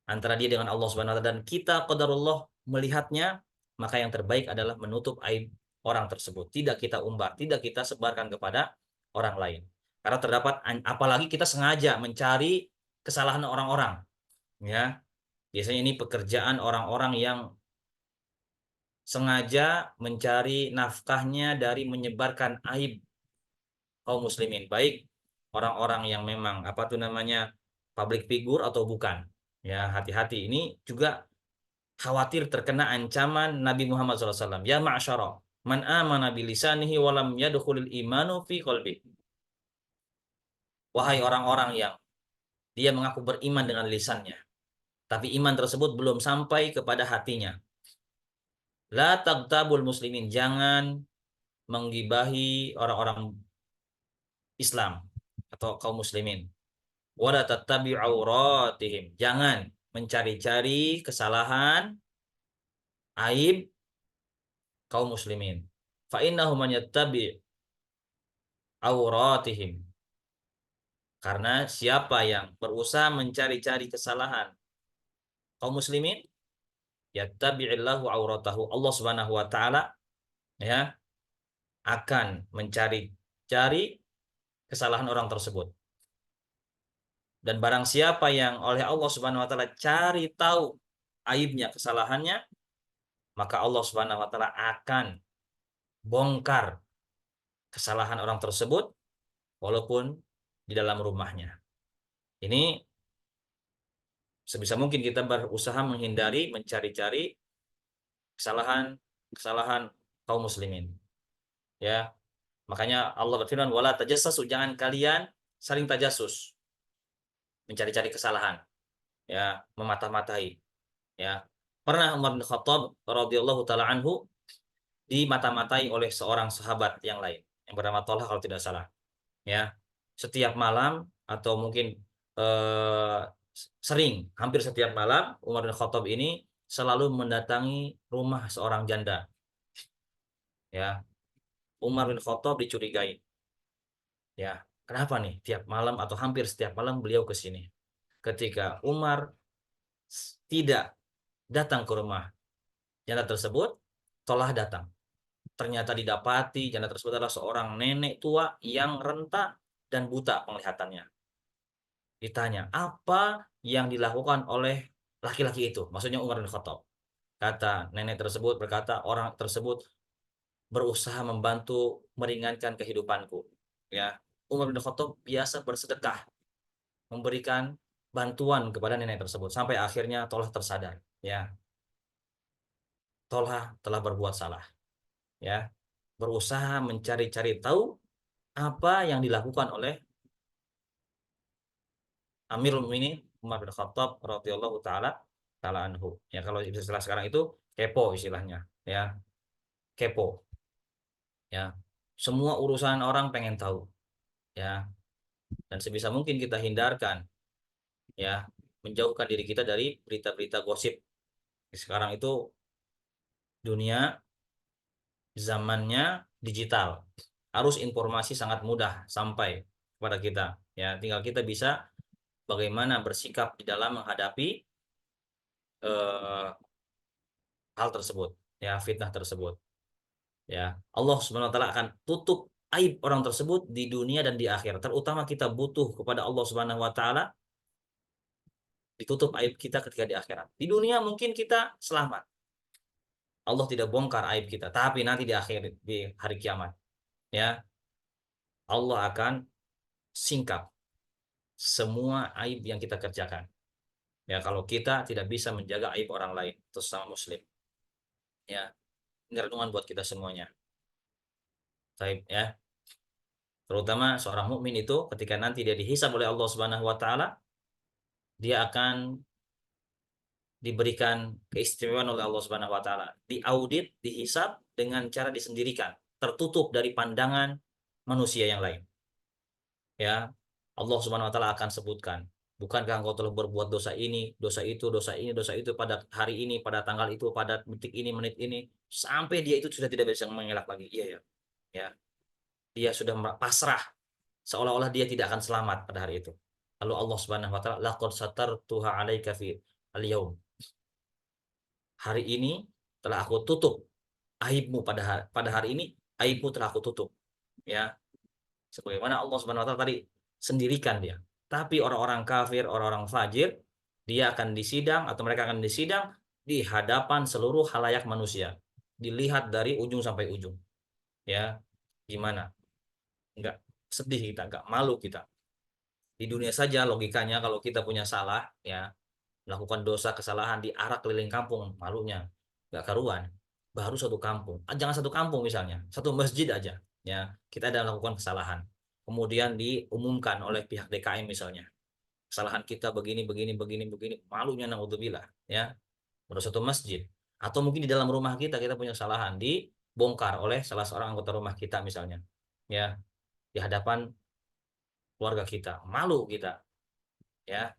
antara dia dengan Allah Subhanahu wa taala dan kita qadarullah melihatnya, maka yang terbaik adalah menutup aib orang tersebut. Tidak kita umbar, tidak kita sebarkan kepada orang lain. Karena terdapat, apalagi kita sengaja mencari kesalahan orang-orang, ya. Biasanya ini pekerjaan orang-orang yang sengaja mencari nafkahnya dari menyebarkan aib kaum muslimin, baik orang-orang yang memang apa tuh namanya, public figure atau bukan. Ya, hati-hati, ini juga khawatir terkena ancaman Nabi Muhammad SAW. Ya ma'asyara man amana bilisanihi walam yadkhulil imanu fi qalbi. Wahai orang-orang yang dia mengaku beriman dengan lisannya, tapi iman tersebut belum sampai kepada hatinya. La tagtabul muslimin, jangan menggibahi orang-orang Islam atau kaum muslimin. Wala tattabi'u auratihim, jangan mencari-cari kesalahan, aib kaum muslimin. Fa innahu man yattabi' auratihim, karena siapa yang berusaha mencari-cari kesalahan kaum muslimin, yattabi'illahu auratahu, Allah Subhanahu wa taala, ya, akan mencari-cari kesalahan orang tersebut. Dan barang siapa yang oleh Allah Subhanahu wa taala cari tahu aibnya, kesalahannya, maka Allah Subhanahu wa taala akan bongkar kesalahan orang tersebut walaupun di dalam rumahnya. Ini sebisa mungkin kita berusaha menghindari mencari-cari kesalahan kaum muslimin, ya. Makanya Allah berfirman wala tajassasu, jangan kalian saling tajassus, mencari-cari kesalahan, ya, memata-matai, ya. Pernah Umar bin Khattab radhiyallahu taala anhu dimata-matai oleh seorang sahabat yang lain yang bernama Thalhah kalau tidak salah, ya. Setiap malam atau mungkin eh, sering, hampir setiap malam Umar bin Khattab ini selalu mendatangi rumah seorang janda, ya. Umar bin Khattab dicurigai, ya, kenapa nih tiap malam atau hampir setiap malam beliau ke sini. Ketika Umar tidak datang ke rumah janda tersebut, Thalhah datang. Ternyata didapati janda tersebut adalah seorang nenek tua yang renta dan buta penglihatannya. Ditanya, apa yang dilakukan oleh laki-laki itu? Maksudnya Umar bin Khattab. Kata nenek tersebut berkata, orang tersebut berusaha membantu meringankan kehidupanku. Ya, Umar bin Khattab biasa bersedekah, memberikan bantuan kepada nenek tersebut sampai akhirnya Tolha tersadar. Ya, Tolha telah berbuat salah. Ya, berusaha mencari-cari tahu apa yang dilakukan oleh Amirul Mukminin Umar bin Khattab radhiyallahu taala anhu. Ya, kalau istilah sekarang itu kepo istilahnya, ya. Kepo, ya. Semua urusan orang pengen tahu, ya. Dan sebisa mungkin kita hindarkan, ya, menjauhkan diri kita dari berita-berita gosip. Sekarang itu dunia zamannya digital. Arus informasi sangat mudah sampai kepada kita, ya. Tinggal kita bisa bagaimana bersikap di dalam menghadapi eh, hal tersebut, ya, fitnah tersebut, ya. Allah Subhanahu wa taala akan tutup aib orang tersebut di dunia dan di akhirat. Terutama kita butuh kepada Allah Subhanahu wa taala, ditutup aib kita ketika di akhirat. Di dunia mungkin kita selamat. Allah tidak bongkar aib kita, tapi nanti di akhir di hari kiamat, ya, Allah akan singkap semua aib yang kita kerjakan. Ya, kalau kita tidak bisa menjaga aib orang lain, terus sama muslim. Ya, ini renungan buat kita semuanya. Baik, ya. Terutama seorang mukmin itu ketika nanti dia dihisab oleh Allah Subhanahu wa taala, dia akan diberikan keistimewaan oleh Allah Subhanahu wa taala. Diaudit, dihisab dengan cara disendirikan, tertutup dari pandangan manusia yang lain. Ya. Allah Subhanahu wa taala akan sebutkan, bukankah engkau telah berbuat dosa ini, dosa itu pada hari ini, pada tanggal itu, pada detik ini, menit ini, sampai dia itu sudah tidak bisa mengelak lagi. Iya ya. Ya. Dia sudah pasrah, seolah-olah dia tidak akan selamat pada hari itu. Lalu Allah Subhanahu wa taala, laqad satartuha 'alaika fi al-yaum. Hari ini telah aku tutup aibmu pada hari ini, aibmu telah aku tutup. Ya, sebagaimana Allah Subhanahu wa taala tadi sendirikan dia. Tapi orang-orang kafir, orang-orang fajir, dia akan disidang atau mereka akan disidang di hadapan seluruh halayak manusia. Dilihat dari ujung sampai ujung. Ya, gimana? Enggak sedih kita, enggak malu kita. Di dunia saja logikanya kalau kita punya salah, ya, melakukan dosa kesalahan di arah keliling kampung, malunya nggak karuan. Baru satu kampung, jangan satu kampung misalnya, satu masjid aja, ya, kita ada melakukan kesalahan, kemudian diumumkan oleh pihak DKM misalnya, kesalahan kita begini begini begini begini, malunya naudzubillah, ya. Baru satu masjid, atau mungkin di dalam rumah kita punya kesalahan, dibongkar oleh salah seorang anggota rumah kita misalnya, ya, di hadapan keluarga kita, malu kita, ya.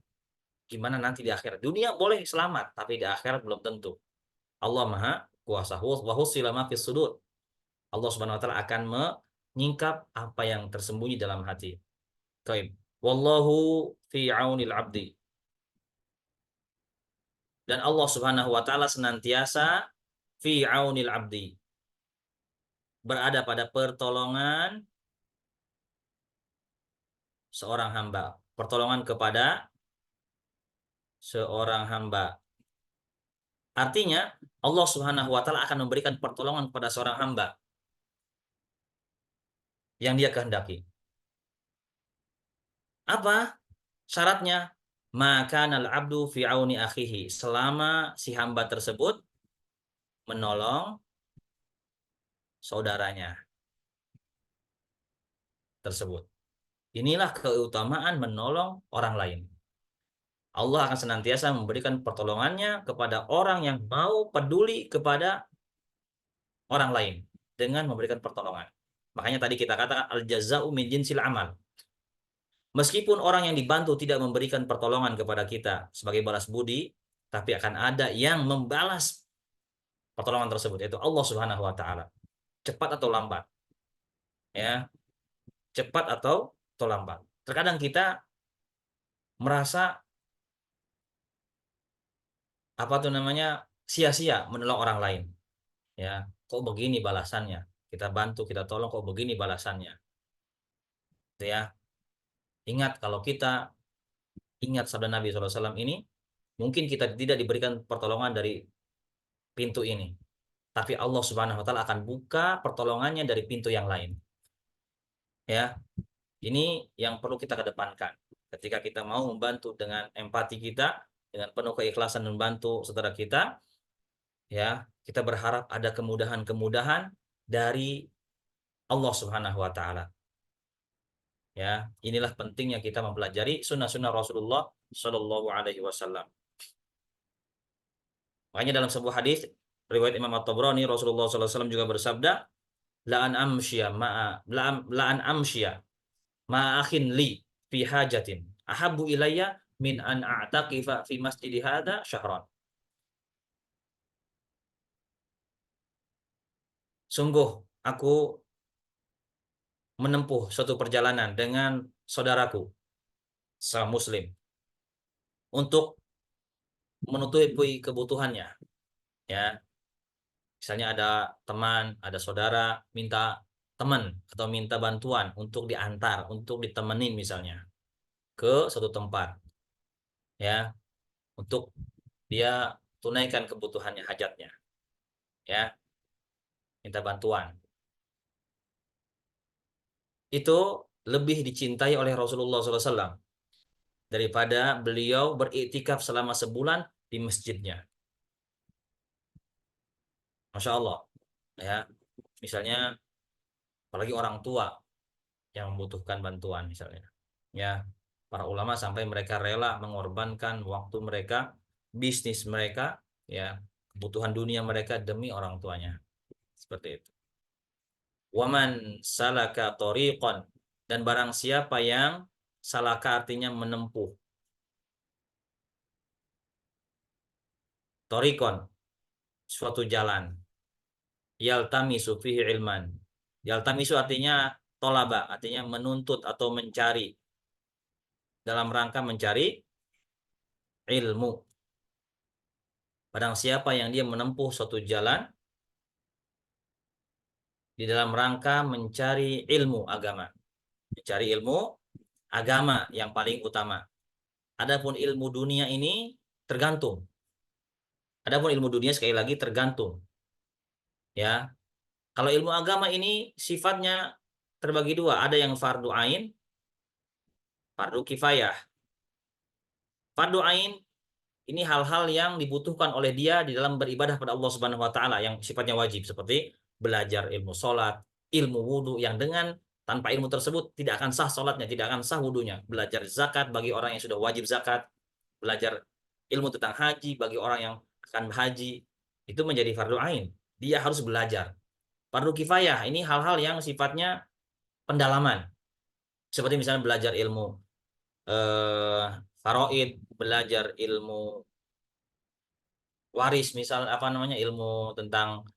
Gimana nanti di akhirat? Dunia boleh selamat, tapi di akhirat belum tentu. Allah Maha Kuasa. Wa husila ma fis sudur. Allah Subhanahu wa taala akan menyingkap apa yang tersembunyi dalam hati. Baik. Wallahu fi aunil abdi. Dan Allah Subhanahu wa taala senantiasa fi aunil abdi. Berada pada pertolongan seorang hamba. Pertolongan kepada seorang hamba. Artinya Allah Subhanahu wa taala akan memberikan pertolongan kepada seorang hamba yang dia kehendaki. Apa syaratnya? Maka nal abdu fi auni akhihi, selama si hamba tersebut menolong saudaranya tersebut. Inilah keutamaan menolong orang lain. Allah akan senantiasa memberikan pertolongannya kepada orang yang mau peduli kepada orang lain dengan memberikan pertolongan. Makanya tadi kita katakan al jazau min jinsil amal. Meskipun orang yang dibantu tidak memberikan pertolongan kepada kita sebagai balas budi, tapi akan ada yang membalas pertolongan tersebut, yaitu Allah Subhanahu wa taala. Cepat atau lambat. Ya, cepat atau lambat. Terkadang kita merasa apa tuh namanya? Sia-sia menolong orang lain. Ya, kok begini balasannya? Kita bantu, kita tolong kok begini balasannya. Gitu ya. Ingat, kalau kita ingat sabda Nabi SAW ini, mungkin kita tidak diberikan pertolongan dari pintu ini, tapi Allah Subhanahu wa taala akan buka pertolongannya dari pintu yang lain. Ya, ini yang perlu kita kedepankan. Ketika kita mau membantu dengan empati kita, dengan penuh keikhlasan membantu saudara kita, ya, kita berharap ada kemudahan-kemudahan dari Allah Subhanahu wa taala. Ya, inilah pentingnya kita mempelajari sunnah-sunnah Rasulullah Shallallahu alaihi wasallam. Makanya dalam sebuah hadis riwayat Imam At-Tabrani, Rasulullah sallallahu alaihi wasallam juga bersabda, la an amshiya ma'a akhin li fi hajatin ahabbu ilayya min an a'taqifa fi masjidi hadza syahran. Sungguh aku menempuh suatu perjalanan dengan saudaraku muslim untuk menutupi kebutuhannya, ya. Misalnya ada teman, ada saudara minta teman atau minta bantuan untuk diantar, untuk ditemenin misalnya ke suatu tempat, ya, untuk dia tunaikan kebutuhannya, hajatnya, ya, minta bantuan. Itu lebih dicintai oleh Rasulullah SAW daripada beliau beriktikaf selama sebulan di masjidnya. Masya Allah, ya. Misalnya, apalagi orang tua yang membutuhkan bantuan misalnya, ya, para ulama sampai mereka rela mengorbankan waktu mereka, bisnis mereka, ya, kebutuhan dunia mereka demi orang tuanya, seperti itu. Waman salaka tariqan, dan barang siapa yang salaka artinya menempuh, tariqan suatu jalan, yaltamisu fihi ilman, yaltamisu artinya tolaba, artinya menuntut atau mencari, dalam rangka mencari ilmu. Barang siapa yang dia menempuh suatu jalan di dalam rangka mencari ilmu agama, mencari ilmu agama yang paling utama. Adapun ilmu dunia ini tergantung. Adapun ilmu dunia sekali lagi tergantung, ya. Kalau ilmu agama ini sifatnya terbagi dua, ada yang fardu ain, fardu kifayah. Fardu ain ini hal-hal yang dibutuhkan oleh dia di dalam beribadah pada Allah Subhanahu wa taala yang sifatnya wajib, seperti belajar ilmu salat, ilmu wudu, yang dengan tanpa ilmu tersebut tidak akan sah salatnya, tidak akan sah wudunya. Belajar zakat bagi orang yang sudah wajib zakat, belajar ilmu tentang haji bagi orang yang akan haji, itu menjadi fardu ain. Dia harus belajar. Fardu kifayah ini hal-hal yang sifatnya pendalaman. Seperti misalnya belajar ilmu faraid, belajar ilmu waris, misal apa namanya, ilmu tentang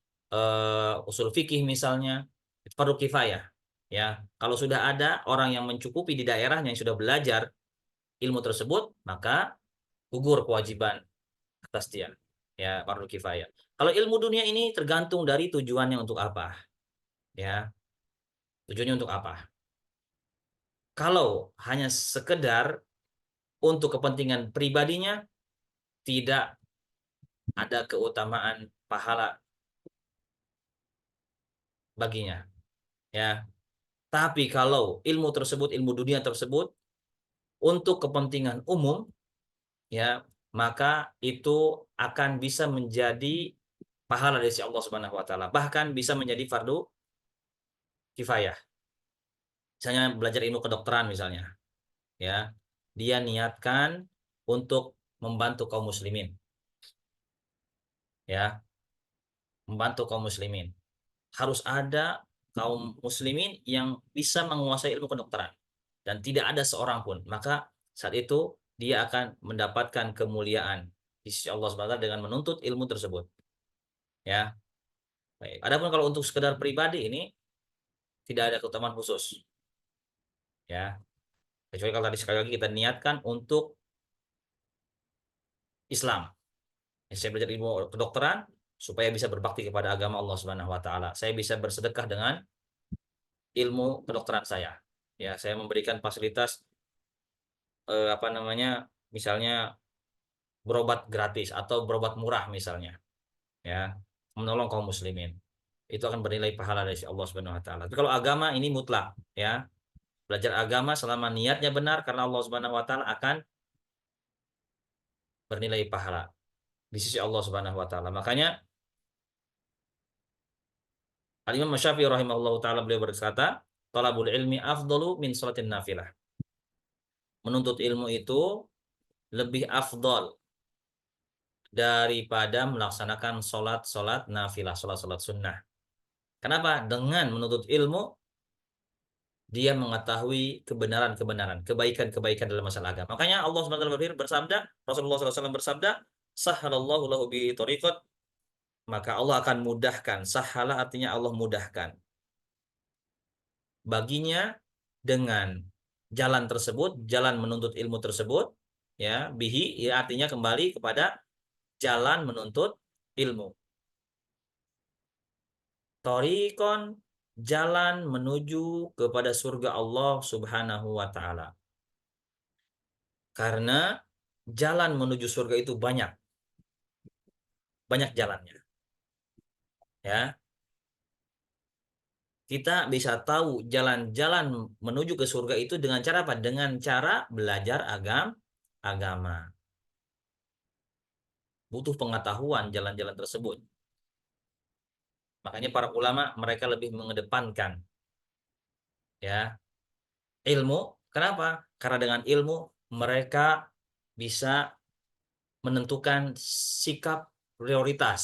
usul fikih misalnya, itu fardu kifayah, ya. Kalau sudah ada orang yang mencukupi di daerahnya yang sudah belajar ilmu tersebut, maka gugur kewajiban atas dia, ya, fardu kifayah. Kalau ilmu dunia ini tergantung dari tujuannya untuk apa, ya, tujuannya untuk apa. Kalau hanya sekedar untuk kepentingan pribadinya, tidak ada keutamaan pahala baginya, ya. Tapi kalau ilmu tersebut, ilmu dunia tersebut untuk kepentingan umum, ya, maka itu akan bisa menjadi pahala dari si Allah Subhanahu wa taala, bahkan bisa menjadi fardu kifayah. Misalnya belajar ilmu kedokteran misalnya, ya. Dia niatkan untuk membantu kaum muslimin, ya, membantu kaum muslimin. Harus ada kaum muslimin yang bisa menguasai ilmu kedokteran dan tidak ada seorang pun, maka saat itu dia akan mendapatkan kemuliaan di sisi Allah Subhanahu wa taala dengan menuntut ilmu tersebut, ya. Baik. Adapun kalau untuk sekedar pribadi ini tidak ada keutamaan khusus, ya. Kecuali kalau tadi sekali lagi kita niatkan untuk Islam. Ya, saya belajar ilmu kedokteran supaya bisa berbakti kepada agama Allah Subhanahu wa taala. Saya bisa bersedekah dengan ilmu kedokteran saya. Ya, saya memberikan fasilitas apa namanya, misalnya berobat gratis atau berobat murah misalnya, ya, menolong kaum muslimin. Itu akan bernilai pahala dari Allah Subhanahu wa taala. Tapi kalau agama ini mutlak, ya. Belajar agama selama niatnya benar karena Allah Subhanahu wa taala akan bernilai pahala di sisi Allah Subhanahu wa taala. Makanya Al-Imam Syafi'i rahimahullahu taala beliau berkata, "Talabul ilmi afdalu min sholatin nafilah." Menuntut ilmu itu lebih afdol daripada melaksanakan sholat-sholat nafilah, sholat-sholat sunnah. Kenapa? Dengan menuntut ilmu, dia mengetahui kebenaran-kebenaran, kebaikan-kebaikan dalam masalah agama. Makanya Allah SWT bersabda, Rasulullah SAW bersabda, "Sahhalallahu lahu bi thariqat", maka Allah akan mudahkan. Sahala artinya Allah mudahkan baginya dengan jalan tersebut, jalan menuntut ilmu tersebut, ya, bihi, ya, artinya kembali kepada jalan menuntut ilmu. Thariqon, jalan menuju kepada surga Allah Subhanahu wa taala. Karena jalan menuju surga itu banyak, banyak jalannya, ya. Kita bisa tahu jalan-jalan menuju ke surga itu dengan cara apa? Dengan cara belajar agama. Butuh pengetahuan jalan-jalan tersebut. Makanya para ulama mereka lebih mengedepankan, ya, ilmu. Kenapa? Karena dengan ilmu mereka bisa menentukan sikap prioritas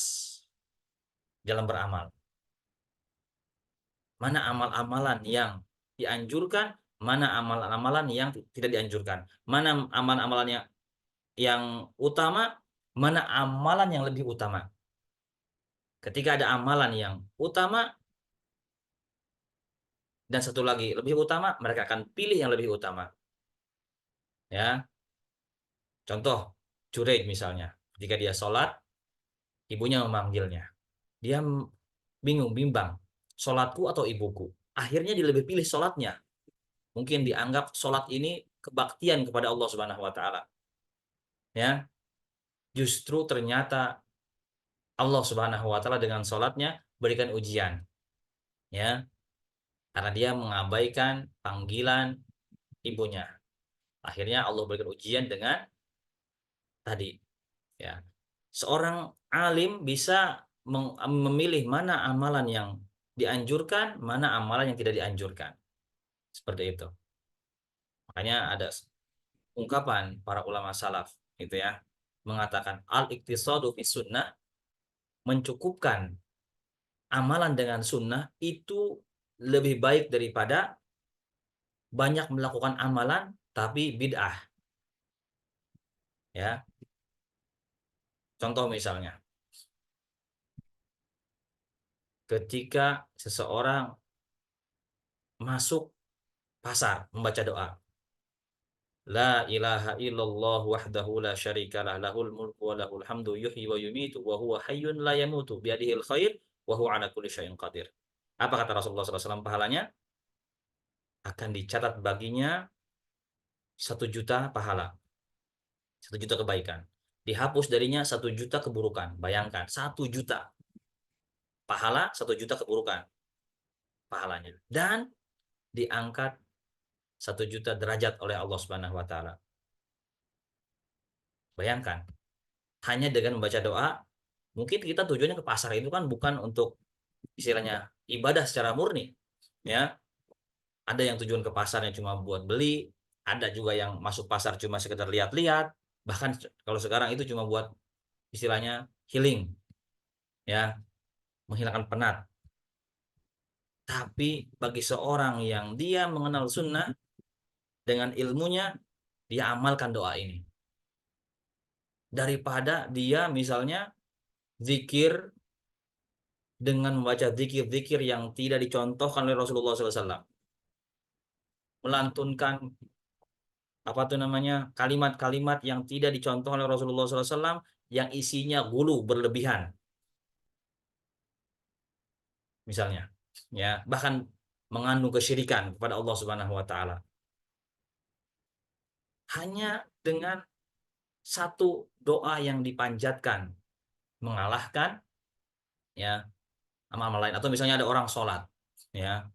dalam beramal. Mana amal-amalan yang dianjurkan, mana amalan-amalan yang tidak dianjurkan. Mana amalan-amalan yang utama, mana amalan yang lebih utama. Ketika ada amalan yang utama dan satu lagi lebih utama, mereka akan pilih yang lebih utama. Ya, contoh Jureid misalnya, ketika dia sholat, ibunya memanggilnya. Dia bingung, bimbang, sholatku atau ibuku. Akhirnya dia lebih pilih sholatnya. Mungkin dianggap sholat ini kebaktian kepada Allah Subhanahu Wa Taala. Ya, justru ternyata Allah Subhanahu Wa Taala dengan sholatnya berikan ujian. Ya, karena dia mengabaikan panggilan ibunya. Akhirnya Allah berikan ujian dengan tadi, ya. Seorang alim bisa memilih mana amalan yang dianjurkan, mana amalan yang tidak dianjurkan. Seperti itu. Makanya ada ungkapan para ulama salaf gitu, ya, mengatakan al-iktisadu fi sunnah, mencukupkan amalan dengan sunnah itu lebih baik daripada banyak melakukan amalan tapi bid'ah, ya. Contoh misalnya, ketika seseorang masuk pasar membaca doa, la ilaha illallah wahdahu la syarikalah lahul mulku wa lahul hamdu yuhyi wa yumitu wa huwa hayyun la yamutu biadihil khair wa huwa ala kulli syai'in qadir. Apa kata Rasulullah SAW pahalanya? Akan dicatat baginya 1 juta pahala, 1 juta kebaikan. Dihapus darinya 1 juta keburukan. Bayangkan, 1 juta pahala, 1 juta keburukan pahalanya. Dan diangkat 1 juta derajat oleh Allah Subhanahu wa taala. Bayangkan, hanya dengan membaca doa, mungkin kita tujuannya ke pasar itu kan bukan untuk istilahnya ibadah secara murni, ya. Ada yang tujuan ke pasarnya cuma buat beli, ada juga yang masuk pasar cuma sekedar lihat-lihat, bahkan kalau sekarang itu cuma buat istilahnya healing, ya, menghilangkan penat. Tapi bagi seorang yang dia mengenal sunnah, dengan ilmunya dia amalkan doa ini, daripada dia misalnya zikir dengan membaca zikir-zikir yang tidak dicontohkan oleh Rasulullah SAW, melantunkan apa tuh namanya, kalimat-kalimat yang tidak dicontoh oleh Rasulullah SAW, yang isinya gulu berlebihan misalnya, ya, bahkan mengandung kesyirikan kepada Allah Subhanahu wa taala. hanya dengan satu doa yang dipanjatkan mengalahkan ya amal-amal lain. Atau misalnya ada orang sholat, ya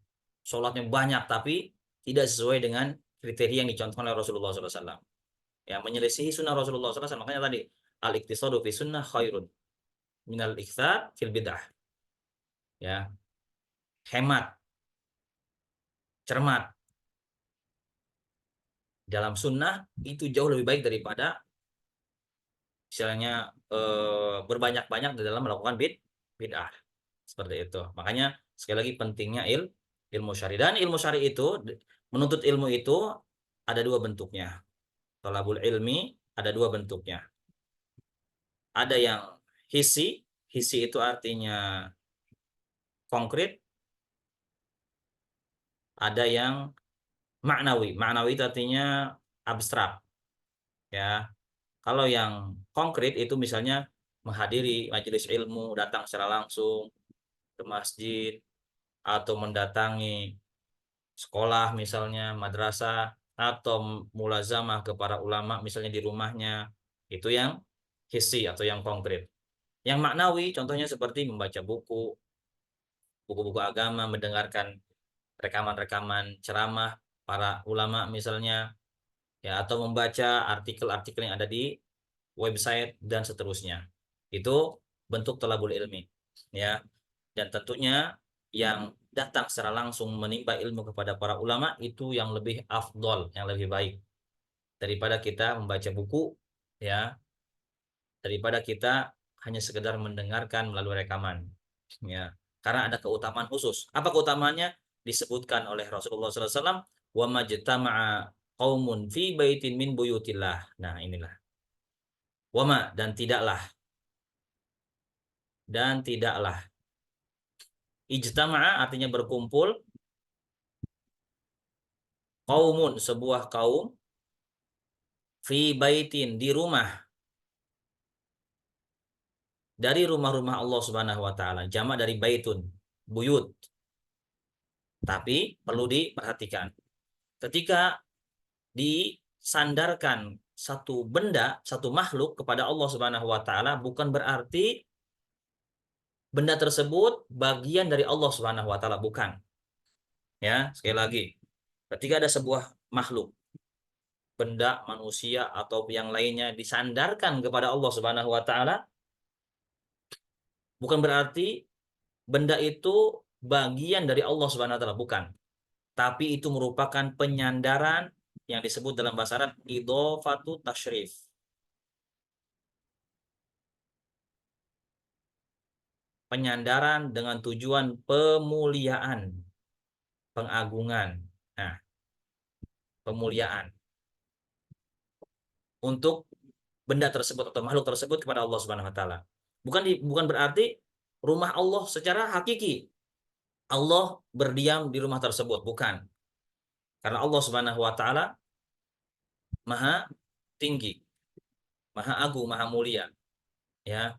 sholatnya banyak tapi tidak sesuai dengan kriteria yang dicontohkan oleh Rasulullah SAW. Ya menyelisihi sunnah Rasulullah SAW. Makanya tadi al-iktisadu fi sunnah khairun minal iktsar fil bid'ah. Ya, hemat, cermat dalam sunnah itu jauh lebih baik daripada misalnya berbanyak-banyak di dalam melakukan bid'ah seperti itu. Makanya sekali lagi pentingnya ilmu syari, dan ilmu syari itu menuntut ilmu itu ada dua bentuknya. Thalabul ilmi ada dua bentuknya. Ada yang hissi, hissi itu artinya konkret, ada yang maknawi. Maknawi itu artinya abstrak, ya. Kalau yang konkret itu misalnya menghadiri majelis ilmu, datang secara langsung ke masjid atau mendatangi sekolah misalnya, madrasah atau mulazamah ke para ulama misalnya di rumahnya. Itu yang hissi atau yang konkret. Yang maknawi contohnya seperti membaca buku-buku agama, mendengarkan rekaman-rekaman ceramah para ulama misalnya, ya, atau membaca artikel-artikel yang ada di website dan seterusnya. Itu bentuk thalabul ilmi, ya. Dan tentunya yang datang secara langsung menimba ilmu kepada para ulama itu yang lebih afdol, yang lebih baik daripada kita membaca buku, ya, daripada kita hanya sekedar mendengarkan melalui rekaman, ya. Karena ada keutamaan khusus. Apa keutamaannya? Disebutkan oleh Rasulullah SAW, wa majtama'a qaumun fi baitin min buyutillah. Nah, inilah. Wama, dan tidaklah ijtama'a artinya berkumpul, qaumun sebuah kaum, fi baitin di rumah, dari rumah-rumah Allah Subhanahu wa taala, jamak dari baitun, buyut. Tapi perlu diperhatikan, ketika disandarkan satu benda, satu makhluk kepada Allah Subhanahu wa taala, bukan berarti benda tersebut bagian dari Allah Subhanahu wa taala, bukan. Ya, sekali lagi. Ketika ada sebuah makhluk, benda, manusia atau yang lainnya disandarkan kepada Allah Subhanahu wa taala, bukan berarti benda itu bagian dari Allah Subhanahu wa taala, bukan. Tapi itu merupakan penyandaran yang disebut dalam bahasa Arab idhofatu tasyrif. Penyandaran dengan tujuan pemuliaan, pengagungan. Nah, pemuliaan untuk benda tersebut atau makhluk tersebut kepada Allah Subhanahu wa taala. Bukan berarti rumah Allah secara hakiki. Allah berdiam di rumah tersebut, bukan. Karena Allah Subhanahu wa taala Maha tinggi, Maha agung, Maha mulia, ya,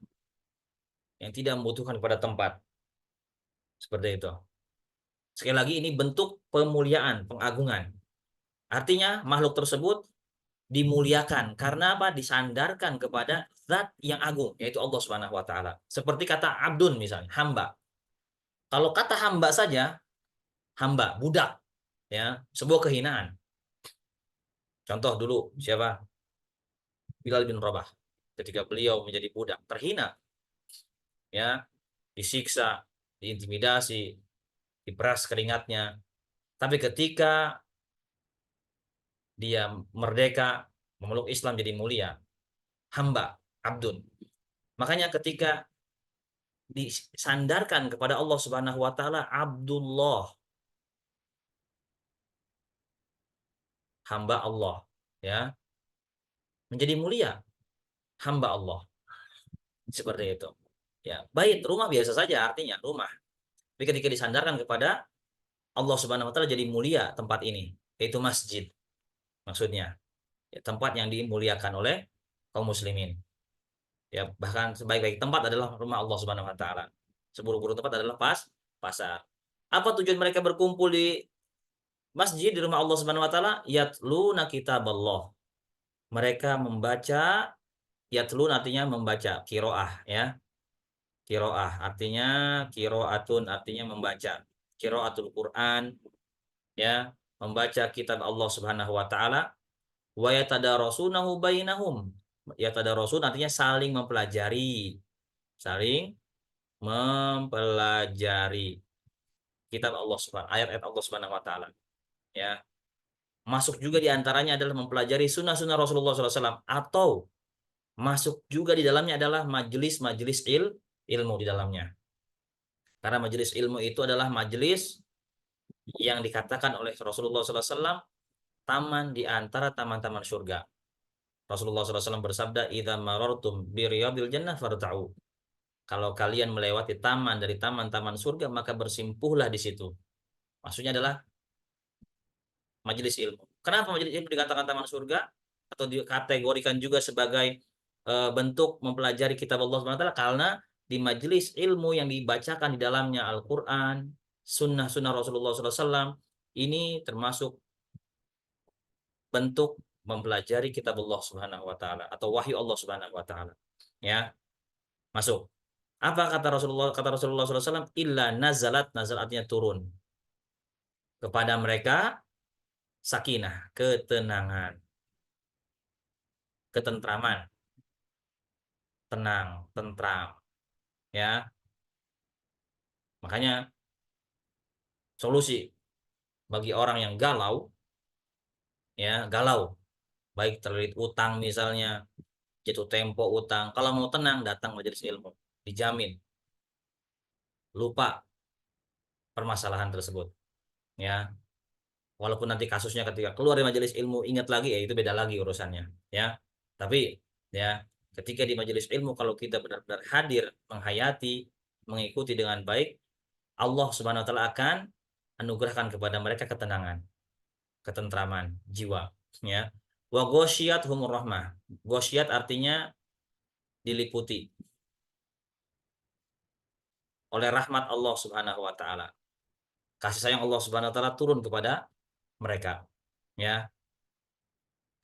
yang tidak membutuhkan pada tempat. Seperti itu. Sekali lagi ini bentuk pemuliaan, pengagungan. Artinya makhluk tersebut dimuliakan karena apa? Disandarkan kepada zat yang agung, yaitu Allah Subhanahu wa taala. Seperti kata abdun misalnya, hamba. Kalau kata hamba saja, hamba, budak, ya, sebuah kehinaan. Contoh dulu siapa? Bilal bin Rabah. Ketika beliau menjadi budak, terhina, ya, disiksa, diintimidasi, diperas keringatnya. Tapi ketika dia merdeka, memeluk Islam jadi mulia, hamba, abdun. Makanya ketika disandarkan kepada Allah Subhanahu wa taala, Abdullah, hamba Allah, ya, menjadi mulia, hamba Allah. Seperti itu. Ya, bait rumah biasa saja artinya rumah. Tapi ketika disandarkan kepada Allah Subhanahu wa taala jadi mulia tempat ini, yaitu masjid. Maksudnya, ya, tempat yang dimuliakan oleh kaum muslimin. Ya, bahkan sebaik-baik tempat adalah rumah Allah Subhanahu wa taala. Seburuk-buruk tempat adalah pasar. Apa tujuan mereka berkumpul di masjid di rumah Allah Subhanahu wa taala? Yatluna kitaballah. Mereka membaca, yatlun artinya membaca, kiroah ya. Kiroah artinya, kiroatun artinya membaca. Kiroatul Quran ya, membaca kitab Allah Subhanahu wa taala. Wa yatadarasunahu bainahum. Yatadarasun artinya saling mempelajari. Saling mempelajari kitab Allah Subhanahu, ayat-ayat Allah Subhanahu wa taala ya. Masuk juga di antaranya adalah mempelajari sunnah-sunnah Rasulullah SAW, atau masuk juga di dalamnya adalah majelis-majelis ilmu di dalamnya. Karena majelis ilmu itu adalah majelis yang dikatakan oleh Rasulullah SAW taman di antara taman-taman surga. Rasulullah SAW bersabda, "Idza marartum bi riyadil jannah farta'u." Kalau kalian melewati taman dari taman-taman surga, maka bersimpuhlah di situ. Maksudnya adalah majelis ilmu. Kenapa majelis ilmu dikatakan taman surga atau dikategorikan juga sebagai bentuk mempelajari kitab Allah Subhanahu wa taala? Karena di majelis ilmu yang dibacakan di dalamnya Al-Qur'an, sunnah-sunnah Rasulullah SAW, ini termasuk bentuk mempelajari kitab Allah Subhanahu wa taala atau wahyu Allah Subhanahu wa taala. Ya, masuk. Apa kata Rasulullah SAW? Illa nazalat, nazal artinya turun kepada mereka sakinah, ketenangan, ketentraman, tenang, tentram, ya. Makanya solusi bagi orang yang galau, ya, galau, baik terlilit utang misalnya, jatuh tempo utang, kalau mau tenang datang majelis ilmu, dijamin lupa permasalahan tersebut, ya. Walaupun nanti kasusnya ketika keluar dari majelis ilmu ingat lagi, ya itu beda lagi urusannya, ya. Tapi ya, ketika di majelis ilmu kalau kita benar-benar hadir, menghayati, mengikuti dengan baik, Allah Subhanahu wa taala akan anugerahkan kepada mereka ketenangan, ketentraman jiwa, ya. Wa ghasyiyat humur rahmah. Ghasyiyat artinya diliputi oleh rahmat Allah Subhanahu wa taala. Kasih sayang Allah Subhanahu wa taala turun kepada mereka, ya.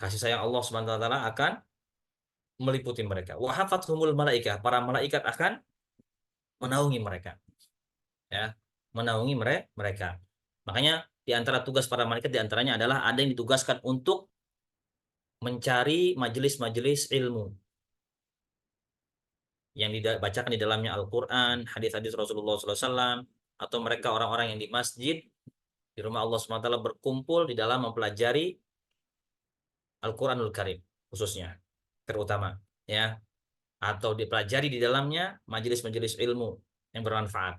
Kasih sayang Allah Subhanahu wa taala akan meliputi mereka. Wa hafathumul malaikah, para malaikat akan menaungi mereka, ya. Menaungi mereka. Makanya di antara tugas para malaikat di antaranya adalah ada yang ditugaskan untuk mencari majelis-majelis ilmu yang dibacakan di dalamnya Al-Quran, hadis-hadis Rasulullah SAW, atau mereka orang-orang yang di masjid, di rumah Allah SWT berkumpul di dalam mempelajari Al-Quranul Karim, khususnya, terutama, ya, atau dipelajari di dalamnya majelis-majelis ilmu yang bermanfaat.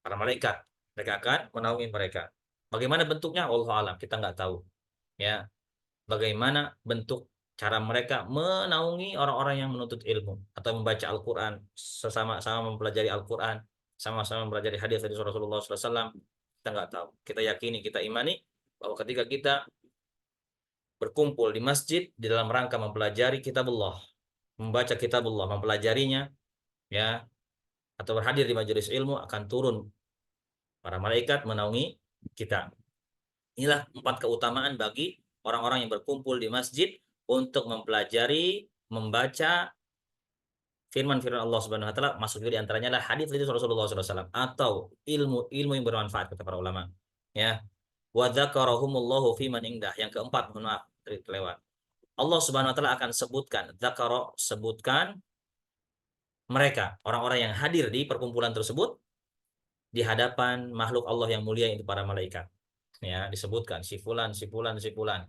Para malaikat, mereka akan menaungi mereka. Bagaimana bentuknya? Allah alam, kita nggak tahu. Ya, bagaimana bentuk cara mereka menaungi orang-orang yang menuntut ilmu atau membaca Al-Quran, sesama-sama mempelajari Al-Quran, sama-sama mempelajari hadis-hadis Rasulullah SAW, kita nggak tahu. Kita yakini, kita imani bahwa ketika kita berkumpul di masjid di dalam rangka mempelajari kitabullah, membaca kitabullah, mempelajarinya, ya, atau berhadir di majelis ilmu, akan turun para malaikat menaungi kita. Inilah 4 keutamaan bagi orang-orang yang berkumpul di masjid untuk mempelajari, membaca firman-firman Allah Subhanahu wa taala, masuk juga di antaranya adalah hadis-hadis Rasulullah SAW atau ilmu-ilmu yang bermanfaat kata para ulama. Ya. Wa dzakarahumullahu fi man indah. Yang keempat, mohon maaf, terlewat. Allah Subhanahu wa taala akan sebutkan, dzakara, sebutkan mereka, orang-orang yang hadir di perkumpulan tersebut di hadapan makhluk Allah yang mulia, itu para malaikat. Ya, disebutkan si fulan, si fulan, si fulan.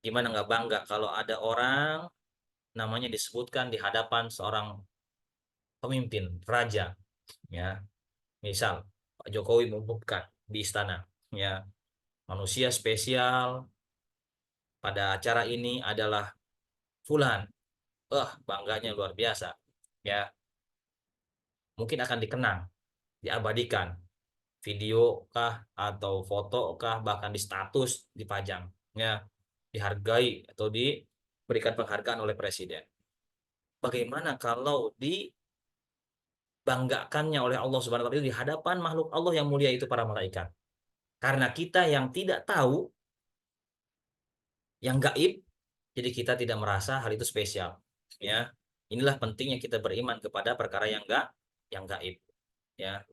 Gimana nggak bangga kalau ada orang namanya disebutkan di hadapan seorang pemimpin, raja, ya. Misal Pak Jokowi mengumumkan di istana, ya, manusia spesial pada acara ini adalah fulan. Bangganya luar biasa. Ya, mungkin akan dikenang, diabadikan, video kah atau foto kah, bahkan di status dipajang, ya, dihargai atau diberikan penghargaan oleh presiden. Bagaimana kalau dibanggakannya oleh Allah Subhanahu wa taala di hadapan makhluk Allah yang mulia itu para malaikat? Karena kita yang tidak tahu yang gaib, jadi kita tidak merasa hal itu spesial. Ya, inilah pentingnya kita beriman kepada perkara yang gaib. Ya,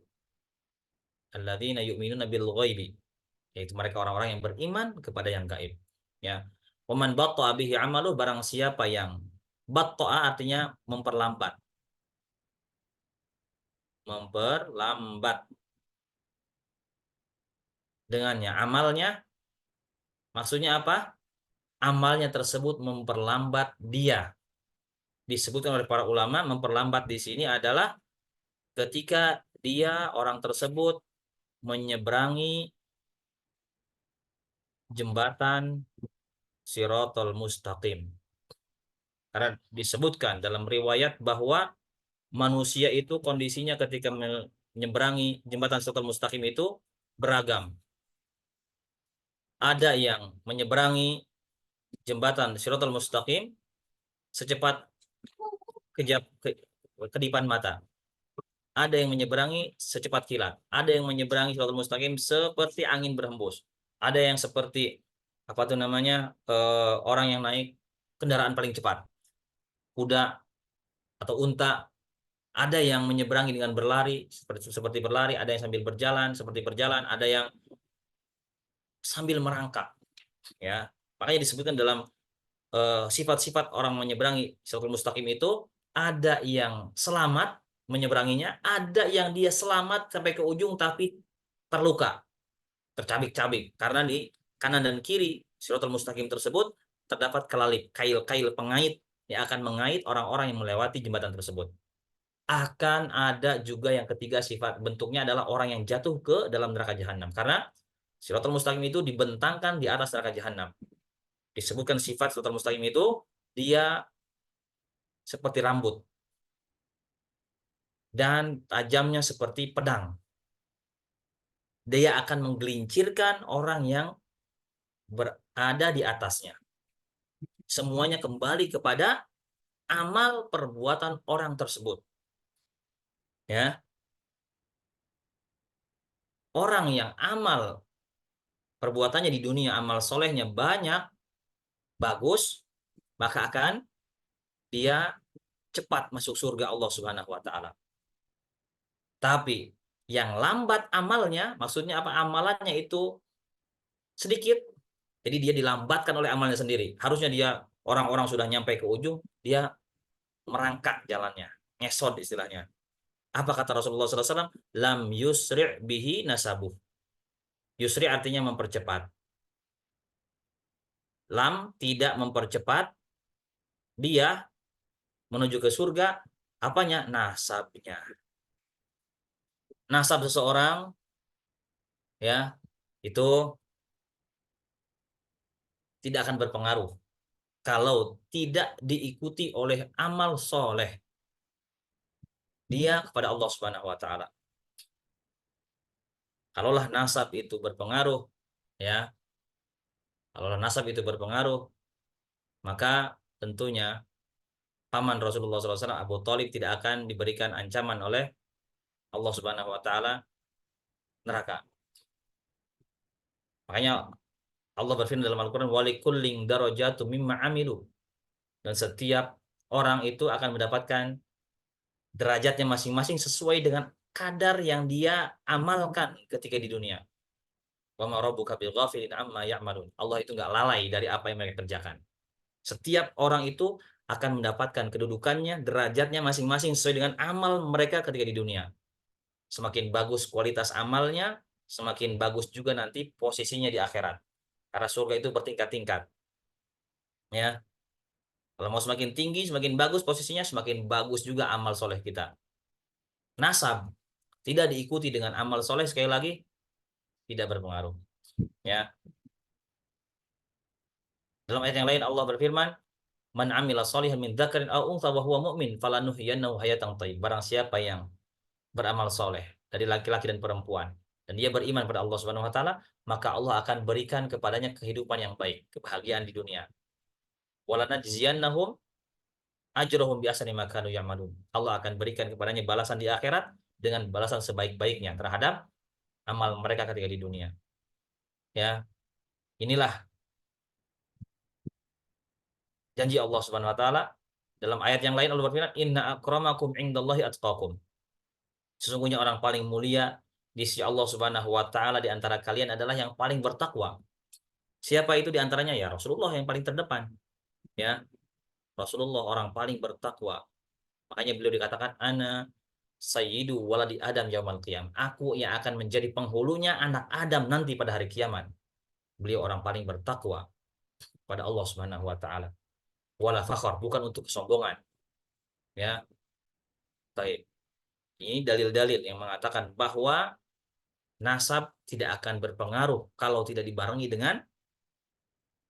alladzina yu'minuna bil ghaibi, yaitu mereka orang-orang yang beriman kepada yang gaib. Ya, waman batta'a bihi amalu, barang siapa yang batta'a artinya memperlambat, memperlambat dengannya amalnya, maksudnya apa? Amalnya tersebut memperlambat dia. Disebutkan oleh para ulama, memperlambat di sini adalah ketika dia orang tersebut menyeberangi jembatan Shiratal Mustaqim. Karena disebutkan dalam riwayat bahwa manusia itu kondisinya ketika menyeberangi jembatan Shiratal Mustaqim itu beragam. Ada yang menyeberangi jembatan Shiratal Mustaqim secepat kedipan mata. Ada yang menyeberangi secepat kilat. Ada yang menyeberangi Shiratal Mustaqim seperti angin berhembus. Ada yang seperti apa tuh namanya, orang yang naik kendaraan paling cepat, kuda atau unta. Ada yang menyeberangi dengan berlari, seperti berlari. Ada yang sambil berjalan, seperti berjalan. Ada yang sambil merangkak. Ya, makanya disebutkan dalam sifat-sifat orang menyeberangi Shiratal Mustaqim itu, ada yang selamat menyeberanginya, ada yang dia selamat sampai ke ujung tapi terluka, tercabik-cabik, karena di kanan dan kiri Shiratal Mustaqim tersebut terdapat kelalip, kail-kail pengait yang akan mengait orang-orang yang melewati jembatan tersebut. Akan ada juga yang ketiga, sifat bentuknya adalah orang yang jatuh ke dalam neraka jahanam, karena Shiratal Mustaqim itu dibentangkan di atas neraka jahanam. Disebutkan sifat Shiratal Mustaqim itu, dia seperti rambut dan tajamnya seperti pedang. Dia akan menggelincirkan orang yang berada di atasnya. Semuanya kembali kepada amal perbuatan orang tersebut. Ya, orang yang amal perbuatannya di dunia, amal solehnya banyak, bagus, maka akan dia cepat masuk surga Allah Subhanahu wa taala. Tapi yang lambat amalnya, maksudnya apa? Amalannya itu sedikit, jadi dia dilambatkan oleh amalnya sendiri. Harusnya dia, orang-orang sudah nyampe ke ujung, dia merangkak jalannya, ngesot istilahnya. Apa kata Rasulullah SAW? Lam yusri' bihi nasabuh. Yusri' artinya mempercepat. Lam tidak mempercepat dia menuju ke surga. Apanya? Nasabnya. Nasab seseorang, ya, itu tidak akan berpengaruh kalau tidak diikuti oleh amal soleh dia kepada Allah Subhanahu wa taala. Kalaulah nasab itu berpengaruh, ya, kalaulah nasab itu berpengaruh, maka tentunya paman Rasulullah SAW, Abu Thalib, tidak akan diberikan ancaman oleh Allah Subhanahu wa taala neraka. Makanya Allah berfirman dalam Al-Qur'an, "Walikulling darajatu mimma amilu." Dan setiap orang itu akan mendapatkan derajatnya masing-masing sesuai dengan kadar yang dia amalkan ketika di dunia. Wa ma rabbuka bighafilin amma ya'malun. Allah itu enggak lalai dari apa yang mereka kerjakan. Setiap orang itu akan mendapatkan kedudukannya, derajatnya masing-masing sesuai dengan amal mereka ketika di dunia. Semakin bagus kualitas amalnya, semakin bagus juga nanti posisinya di akhirat. Karena surga itu bertingkat-tingkat. Ya, kalau mau semakin tinggi, semakin bagus posisinya, semakin bagus juga amal soleh kita. Nasab tidak diikuti dengan amal soleh, sekali lagi tidak berpengaruh. Ya, dalam ayat yang lain Allah berfirman, "Man 'amila shalihan min dzakarin aw untha wa huwa mu'min falanuhyiyannahu hayatan thayyibah." Barang siapa yang beramal soleh dari laki-laki dan perempuan dan dia beriman pada Allah Subhanahu wa taala, maka Allah akan berikan kepadanya kehidupan yang baik, kebahagiaan di dunia. Walanajziyannahum ajrahum bi ahsani ma kanu ya'malun. Allah akan berikan kepadanya balasan di akhirat dengan balasan sebaik-baiknya terhadap amal mereka ketika di dunia. Ya, inilah janji Allah Subhanahu wa taala. Dalam ayat yang lain Allah berfirman, "Inna akramakum indallahi atqakum." Sesungguhnya orang paling mulia di sisi Allah Subhanahu wa taala di antara kalian adalah yang paling bertakwa. Siapa itu di antaranya? Ya Rasulullah yang paling terdepan. Ya, Rasulullah orang paling bertakwa. Makanya beliau dikatakan ana sayyidu waladi Adam yaumal qiyam. Aku yang akan menjadi penghulunya anak Adam nanti pada hari kiamat. Beliau orang paling bertakwa pada Allah Subhanahu wa taala. Wala fakhar, bukan untuk kesombongan. Ya, baik. Ini dalil-dalil yang mengatakan bahwa nasab tidak akan berpengaruh kalau tidak dibarengi dengan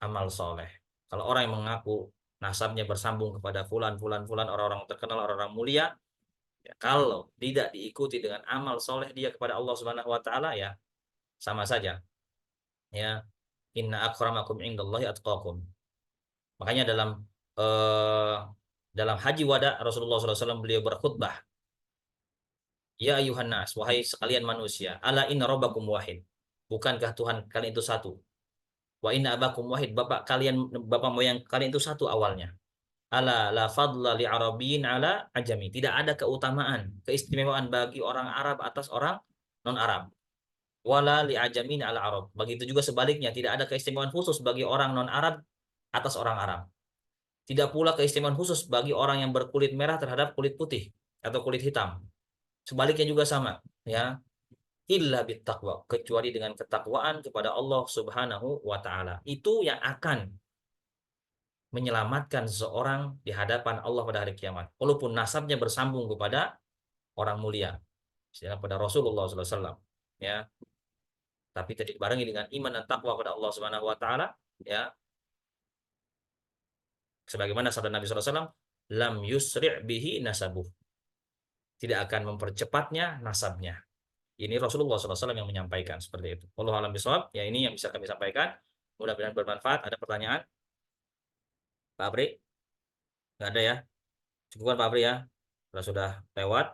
amal soleh. Kalau orang yang mengaku nasabnya bersambung kepada fulan, fulan, fulan, orang-orang terkenal, orang-orang mulia, ya, kalau tidak diikuti dengan amal soleh dia kepada Allah Subhanahu Wa Taala, ya sama saja. Ya, inna akramakum indallahi atqakum. Makanya eh, dalam haji wada Rasulullah SAW beliau berkhutbah, ya ayuhan nas, wahai sekalian manusia, ala inna rabbakum wahid. Bukankah Tuhan kalian itu satu? Wa inna abakum wahid, bapak moyang kalian itu satu awalnya. Ala la fadla li arabiyyin ala ajami. Tidak ada keutamaan, keistimewaan bagi orang Arab atas orang non-Arab. Wala li ajamin ala Arab. Begitu juga sebaliknya, tidak ada keistimewaan khusus bagi orang non-Arab atas orang Arab. Tidak pula keistimewaan khusus bagi orang yang berkulit merah terhadap kulit putih atau kulit hitam. Sebaliknya juga sama, ya. Illa bittaqwa, kecuali dengan ketakwaan kepada Allah Subhanahu wa taala. Itu yang akan menyelamatkan seseorang di hadapan Allah pada hari kiamat. Walaupun nasabnya bersambung kepada orang mulia, misalnya pada Rasulullah SAW, ya, tapi tidak dibarengi dengan iman dan takwa kepada Allah Subhanahu Wa Taala, ya, sebagaimana sabda Nabi SAW, lam yusri' bihi nasabuh, tidak akan mempercepatnya nasabnya. Ini Rasulullah SAW yang menyampaikan seperti itu. Wallahu a'lam bishawab. Ya, ini yang bisa kami sampaikan. Mudah-mudahan bermanfaat. Ada pertanyaan, Pak Apri? Nggak ada ya? Cukup kan Pak Apri ya? Sudah lewat.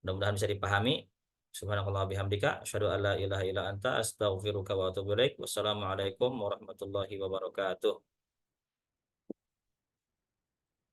Mudah-mudahan bisa dipahami. Subhanakallah bihamdika asyhadu an la ilaha illa anta astaghfiruka wa atubu ilaik. Wassalamualaikum warahmatullahi wabarakatuh.